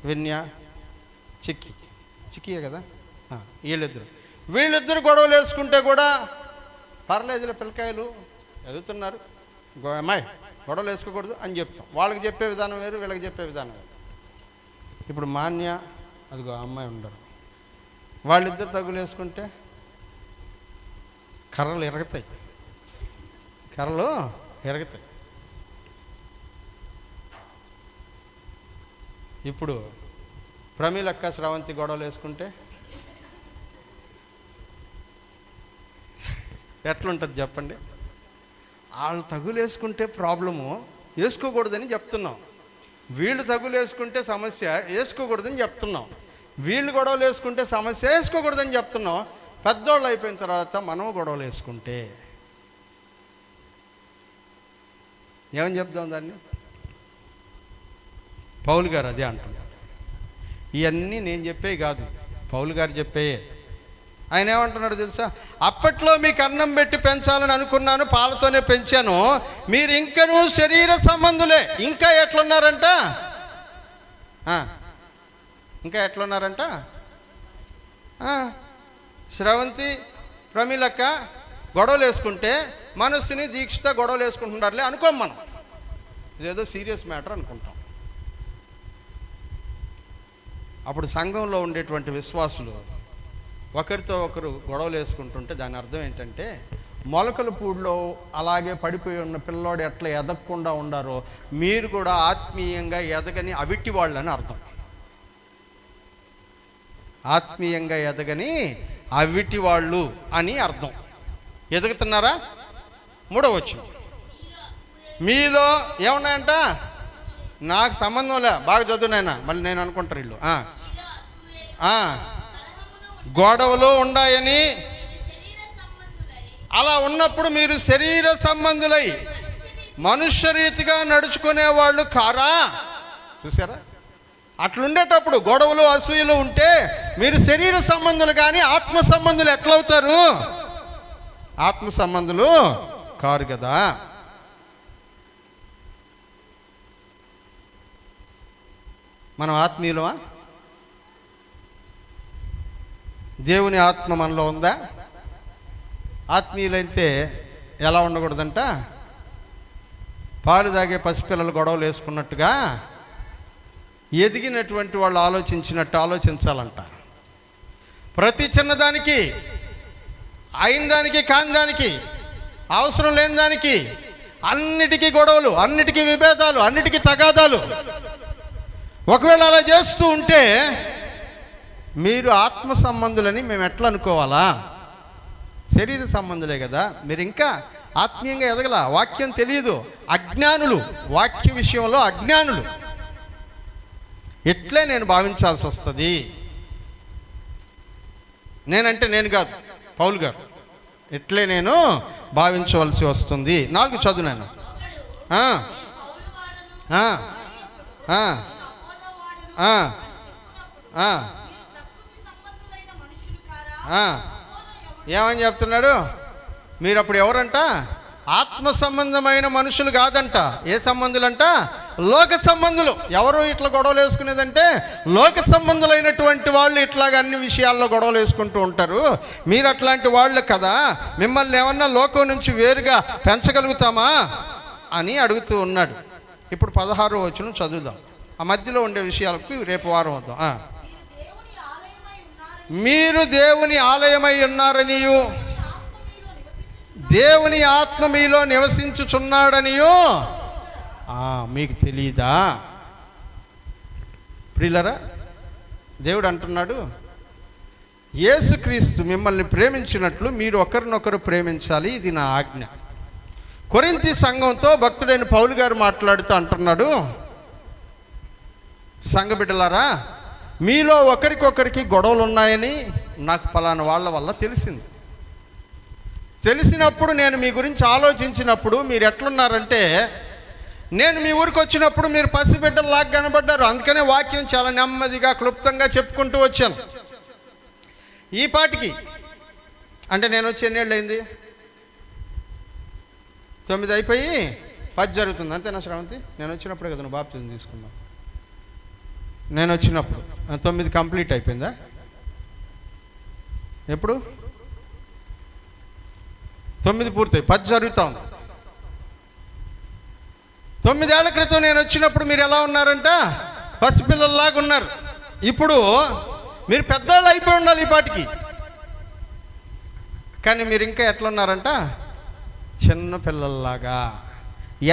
విన్య చిక్కియే కదా, వీళ్ళిద్దరు గొడవలు వేసుకుంటే కూడా పర్లేదులే, పిల్లకాయలు ఎదుగుతున్నారు, అమ్మాయి గొడవలు వేసుకోకూడదు అని చెప్తాం. వాళ్ళకి చెప్పే విధానం వేరు, వీళ్ళకి చెప్పే విధానం వేరు. ఇప్పుడు మాన్య అదిగో అమ్మాయి ఉండరు, వాళ్ళిద్దరు తగులు వేసుకుంటే కర్రలు ఎరగతాయి. ఇప్పుడు ప్రమీలక్క శ్రావంతి గొడవలు వేసుకుంటే ఎట్లుంటుంది చెప్పండి? వాళ్ళు తగులు వేసుకుంటే ప్రాబ్లము, వేసుకోకూడదని చెప్తున్నాం. వీళ్ళు తగులు వేసుకుంటే సమస్య, వేసుకోకూడదని చెప్తున్నాం. వీళ్ళు గొడవలు వేసుకుంటే సమస్య, వేసుకోకూడదని చెప్తున్నాం. పెద్దోళ్ళు అయిపోయిన తర్వాత మనం గొడవలు వేసుకుంటే ఏమని చెప్దాం దాన్ని? పౌలు గారు అదే అంటున్నారు. ఇవన్నీ నేను చెప్పే కాదు, పౌలు గారు చెప్పేయే. ఆయన ఏమంటున్నాడు తెలుసా? అప్పట్లో మీకు అన్నం పెట్టి పెంచాలని అనుకున్నాను, పాలతోనే పెంచాను, మీరు ఇంకనూ శరీర సంబంధులే. ఇంకా ఎట్లున్నారంట? శ్రవంతి ప్రమీలక్క గొడవలు వేసుకుంటే మనస్సుని దీక్షిత గొడవలు వేసుకుంటున్నారులే అనుకోం మనం. ఇదేదో సీరియస్ మ్యాటర్ అనుకుంటాం. అప్పుడు సంఘంలో ఉండేటువంటి విశ్వాసులు ఒకరితో ఒకరు గొడవలు వేసుకుంటుంటే దాని అర్థం ఏంటంటే, మొలకలపూడిలో అలాగే పడిపోయి ఉన్న పిల్లోడు ఎట్లా ఎదగకుండా ఉండారో మీరు కూడా ఆత్మీయంగా ఎదగని అవిటి వాళ్ళని అర్థం. ఆత్మీయంగా ఎదగని అవిటి వాళ్ళు అని అర్థం. ఎదుగుతున్నారా? 3వ వచనం, మీలో ఏమున్నాయంట? నాకు సంబంధం లే, బాగా చదువునైనా మళ్ళీ నేను అనుకుంటారు వీళ్ళు. గొడవలు ఉన్నాయని, అలా ఉన్నప్పుడు మీరు శరీర సంబంధులై మనుష్య రీతిగా నడుచుకునే వాళ్ళు కారా? చూసారా? అట్లుండేటప్పుడు గొడవలు అసూయలు ఉంటే మీరు శరీర సంబంధులు కానీ ఆత్మ సంబంధులు ఎట్లవుతారు? ఆత్మ సంబంధులు కారు కదా. మనం ఆత్మీయులమా? దేవుని ఆత్మ మనలో ఉందా? ఆత్మీయులైతే ఎలా ఉండకూడదంట? పాలు తాగే పసిపిల్లలు గొడవలు వేసుకున్నట్టుగా ఎదిగినటువంటి వాళ్ళు ఆలోచించినట్టు ఆలోచించాలంట. ప్రతి చిన్నదానికి, అయిన దానికి కాని దానికి, అవసరం లేని దానికి అన్నిటికీ గొడవలు, అన్నిటికీ విభేదాలు, అన్నిటికీ తగాదాలు. ఒకవేళ అలా చేస్తూ ఉంటే మీరు ఆత్మ సంబంధులని మేము ఎట్లా అనుకోవాలా? శరీర సంబంధులే కదా. మీరు ఇంకా ఆత్మీయంగా ఎదగల, వాక్యం తెలియదు, అజ్ఞానులు, వాక్య విషయంలో అజ్ఞానులు. ఎట్లే నేను భావించాల్సి వస్తుంది. నేనంటే నేను కాదు, పౌలు గారు, ఎట్లే నేను భావించవలసి వస్తుంది. 4 చదువు నేను. ఏమని చెప్తున్నాడు? మీరు అప్పుడు ఎవరంట? ఆత్మ సంబంధమైన మనుషులు కాదంట. ఏ సంబంధులంట? లోక సంబంధులు. ఎవరు ఇట్లా గొడవలు వేసుకునేదంటే లోక సంబంధులైనటువంటి వాళ్ళు ఇట్లాగ అన్ని విషయాల్లో గొడవలు వేసుకుంటూ ఉంటారు. మీరు అట్లాంటి వాళ్ళు కదా, మిమ్మల్ని ఏమన్నా లోకం నుంచి వేరుగా పెంచగలుగుతామా అని అడుగుతూ ఉన్నాడు. ఇప్పుడు 16వ వచనం చదువుదాం. ఆ మధ్యలో ఉండే విషయాలకు రేపు వారం వద్దాం. మీరు దేవుని ఆలయమై ఉన్నారనియు దేవుని ఆత్మ మీలో నివసించుచున్నాడనియో మీకు తెలీదా? ప్రియులరా, దేవుడు అంటున్నాడు, యేసుక్రీస్తు మిమ్మల్ని ప్రేమించినట్లు మీరు ఒకరినొకరు ప్రేమించాలి, ఇది నా ఆజ్ఞ. కొరింథీ సంఘంతో భక్తుడైన పౌలు గారు మాట్లాడుతూ అంటున్నాడు, సంఘ బిడ్డలారా, మీలో ఒకరికొకరికి గొడవలు ఉన్నాయని నాకు పలానా వాళ్ళ వల్ల తెలిసింది. తెలిసినప్పుడు నేను మీ గురించి ఆలోచించినప్పుడు మీరు ఎట్లున్నారంటే, నేను మీ ఊరికి వచ్చినప్పుడు మీరు పసిబిడ్డల్లాగా కనబడ్డారు. అందుకనే వాక్యం చాలా నెమ్మదిగా క్లుప్తంగా చెప్పుకుంటూ వచ్చాను. ఈ పాటికి అంటే నేను వచ్చి ఎన్నేళ్ళు అయింది? 9 అయిపోయి 10 జరుగుతుంది అంతేనా శ్రావంతి? నేను వచ్చినప్పుడే కదా నువ్వు బాప్తిజం తీసుకున్నావు. నేను వచ్చినప్పుడు 9 కంప్లీట్ అయిపోయిందా? ఎప్పుడు? 9 పూర్తయి 10 జరుగుతూ ఉంది. 9 ఏళ్ల క్రితం నేను వచ్చినప్పుడు మీరు ఎలా ఉన్నారంట? పసిపిల్లల్లాగా ఉన్నారు. ఇప్పుడు మీరు పెద్దవాళ్ళు అయిపోయి ఉండాలి ఈ పాటికి. కానీ మీరు ఇంకా ఎట్లా ఉన్నారంట? చిన్న పిల్లల్లాగా,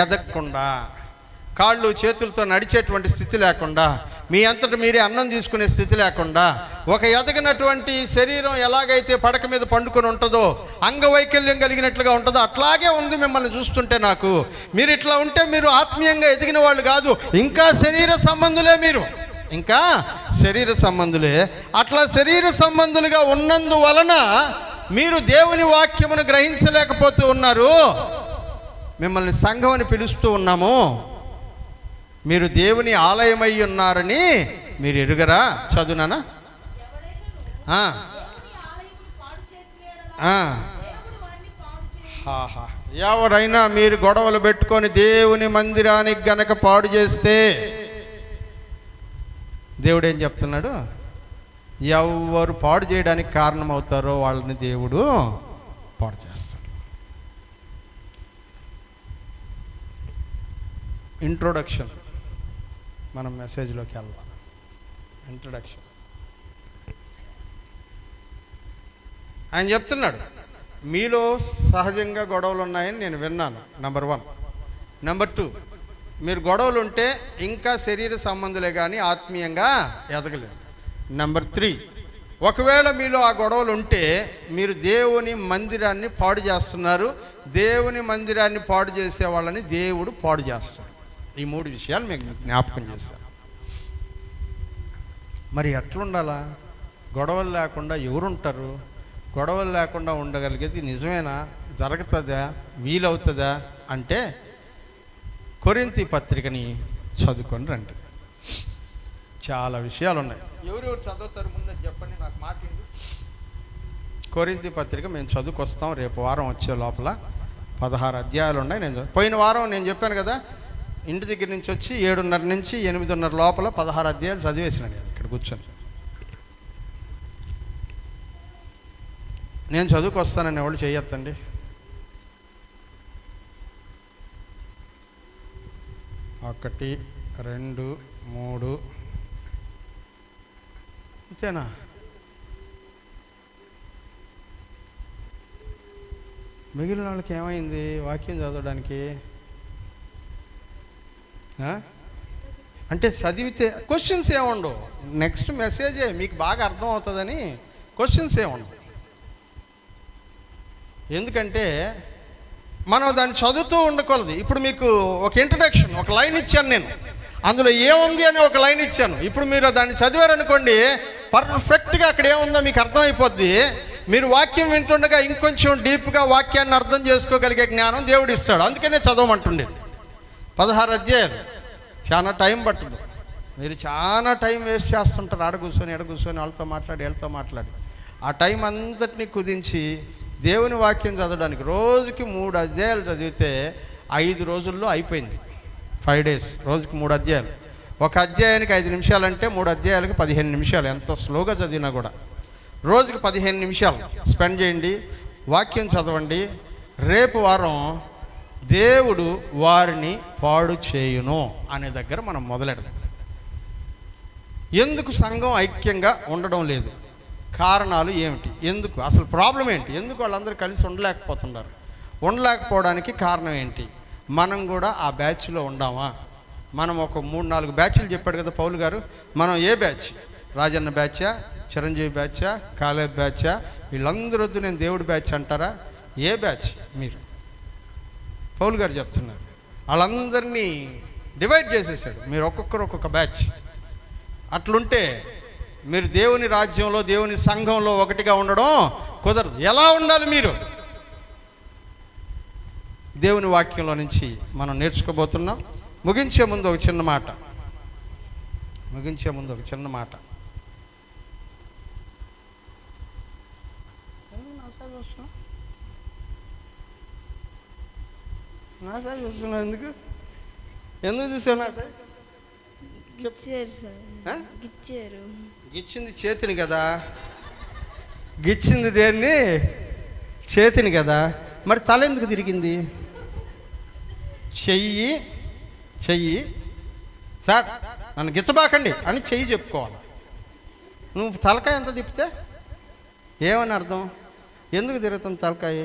ఎదగకుండా, కాళ్ళు చేతులతో నడిచేటువంటి స్థితి లేకుండా, మీ అంతటా మీరే అన్నం తీసుకునే స్థితి లేకుండా, ఒక ఎదగినటువంటి శరీరం ఎలాగైతే పడక మీద పండుకొని ఉంటుందో, అంగవైకల్యం కలిగినట్లుగా ఉంటుందో అట్లాగే ఉంది మిమ్మల్ని చూస్తుంటే నాకు. మీరు ఇట్లా ఉంటే మీరు ఆత్మీయంగా ఎదిగిన వాళ్ళు కాదు, ఇంకా శరీర సంబంధులే. మీరు ఇంకా శరీర సంబంధులే. అట్లా శరీర సంబంధులుగా ఉన్నందువలన మీరు దేవుని వాక్యమును గ్రహించలేకపోతూ ఉన్నారు. మిమ్మల్ని సంఘం అని పిలుస్తూ ఉన్నాము. మీరు దేవుని ఆలయమై ఉన్నారని మీరు ఎరుగరా? చదువునానా? ఎవరైనా మీరు గొడవలు పెట్టుకొని దేవుని మందిరానికి గనక పాడు చేస్తే దేవుడు ఏం చెప్తున్నాడు? ఎవరు పాడు చేయడానికి కారణమవుతారో వాళ్ళని దేవుడు పాడు చేస్తాడు. ఇంట్రొడక్షన్, మనం మెసేజ్లోకి వెళ్దాం. ఇంట్రొడక్షన్. ఆయన చెప్తున్నాడు, మీలో సహజంగా గొడవలు ఉన్నాయని నేను విన్నాను. నెంబర్ 1. నెంబర్ 2, మీరు గొడవలు ఉంటే ఇంకా శరీర సంబంధులే కానీ ఆత్మీయంగా ఎదగలేదు. నెంబర్ 3, ఒకవేళ మీలో ఆ గొడవలు ఉంటే మీరు దేవుని మందిరాన్ని పాడు చేస్తున్నారు. దేవుని మందిరాన్ని పాడు చేసే వాళ్ళని దేవుడు పాడు చేస్తాడు. ఈ 3 విషయాలు మీకు జ్ఞాపకం చేశాను. మరి ఎట్లుండాలా? గొడవలు లేకుండా ఎవరుంటారు? గొడవలు లేకుండా ఉండగలిగేది నిజమేనా? జరుగుతుందా? వీలవుతుందా అంటే కొరింథీ పత్రికని చదువుకొని రండి. చాలా విషయాలు ఉన్నాయి. ఎవరెవరు చదువుతారు ముందు చెప్పండి, నాకు మాట్లాడి. కొరింథీ పత్రిక మేము చదువుకొస్తాం రేపు వారం వచ్చే లోపల. 16 అధ్యాయాలు ఉన్నాయి. పోయిన వారం నేను చెప్పాను కదా, ఇంటి దగ్గర నుంచి వచ్చి 7:30 నుంచి 8:30 లోపల 16 అధ్యాయాలు చదివేసిన నేను ఇక్కడ కూర్చొని. నేను చదువుకొస్తానని ఎవరు చేయొద్దండి. ఒకటి, 2, 3 అంతేనా? మిగిలిన వాళ్ళకి ఏమైంది వాక్యం చదవడానికి? అంటే చదివితే క్వశ్చన్స్ ఏముండవు. నెక్స్ట్ మెసేజే మీకు బాగా అర్థం అవుతుందని క్వశ్చన్స్ ఏముండవు. ఎందుకంటే మనం దాన్ని చదువుతూ ఉండకూడదు. ఇప్పుడు మీకు ఒక ఇంట్రడక్షన్, ఒక లైన్ ఇచ్చాను నేను, అందులో ఏముంది అని ఒక లైన్ ఇచ్చాను. ఇప్పుడు మీరు దాన్ని చదివారనుకోండి, పర్ఫెక్ట్గా అక్కడ ఏముందో మీకు అర్థమైపోద్ది. మీరు వాక్యం వింటుండగా ఇంకొంచెం డీప్గా వాక్యాన్ని అర్థం చేసుకోగలిగే జ్ఞానం దేవుడు ఇస్తాడు. అందుకనే చదవమంటుండేది. 16 అధ్యాయాలు చాలా టైం పట్టదు. మీరు చాలా టైం వేస్ట్ చేస్తుంటారు. ఆడ కూర్చొని వాళ్ళతో మాట్లాడి ఆ టైం అంతటినీ కుదించి దేవుని వాక్యం చదవడానికి రోజుకి 3 అధ్యాయాలు చదివితే 5 రోజుల్లో అయిపోయింది. 5 days, రోజుకి 3 అధ్యాయాలు. ఒక అధ్యాయానికి 5 నిమిషాలంటే 3 అధ్యాయాలకు 15 నిమిషాలు. ఎంత స్లోగా చదివినా కూడా రోజుకి 15 నిమిషాలు స్పెండ్ చేయండి, వాక్యం చదవండి. రేపు వారం దేవుడు వారిని పాడు చేయును అనే దగ్గర మనం మొదలెడదాం. ఎందుకు సంఘం ఐక్యంగా ఉండడం లేదు? కారణాలు ఏమిటి? ఎందుకు అసలు ప్రాబ్లం ఏంటి? ఎందుకు వాళ్ళందరూ కలిసి ఉండలేకపోతున్నారు? ఉండలేకపోవడానికి కారణం ఏంటి? మనం కూడా ఆ బ్యాచ్లో ఉండామా? మనం ఒక 3-4 బ్యాచ్లు చెప్పాడు కదా పౌలు గారు. మనం ఏ బ్యాచ్? రాజన్న బ్యాచా, చిరంజీవి బ్యాచా, కాలేబ్ బ్యాచా? వీళ్ళందరూ వద్దు, నేను దేవుడి బ్యాచ్ అంటారా? ఏ బ్యాచ్ మీరు? పౌలు గారు చెప్తున్నారు. వాళ్ళందరినీ డివైడ్ చేసేసాడు. మీరు ఒక్కొక్కరు ఒక్కొక్క బ్యాచ్. అట్లుంటే మీరు దేవుని రాజ్యంలో, దేవుని సంఘంలో ఒకటిగా ఉండడం కుదరదు. ఎలా ఉండాలి మీరు? దేవుని వాక్యంలో నుంచి మనం నేర్చుకోబోతున్నాం. ముగించే ముందు ఒక చిన్న మాట. నా సార్ చూస్తున్నావు? ఎందుకు చూసావు? నా సార్ గిచ్చింది చేతిని కదా, గిచ్చింది దేన్ని? చేతిని కదా. మరి తల ఎందుకు తిరిగింది? చెయ్యి సార్ నన్ను గిచ్చబాకండి అని చెయ్యి చెప్పుకోవాలి. నువ్వు తలకాయ ఎంత తిప్పితే ఏమని అర్థం? ఎందుకు తిరుగుతుంది తలకాయ?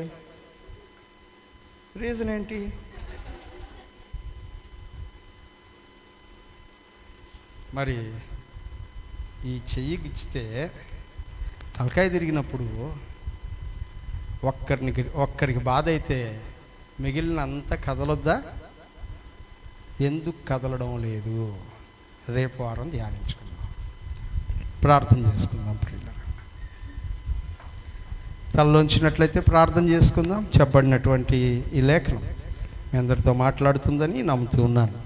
రీజన్ ఏంటి? మరి ఈ చెయ్యి గిచ్చితే తలకాయ తిరిగినప్పుడు ఒక్కరికి బాధ అయితే మిగిలిన అంతా కదలొద్దా? ఎందుకు కదలడం లేదు? రేపు వారం ధ్యానించుకుందాం, ప్రార్థన చేసుకుందాం. పిల్లలు తలలోంచినట్లయితే ప్రార్థన చేసుకుందాం. చెప్పబడినటువంటి ఈ లేఖనం మీ అందరితో మాట్లాడుతుందని నమ్ముతూ ఉన్నాను.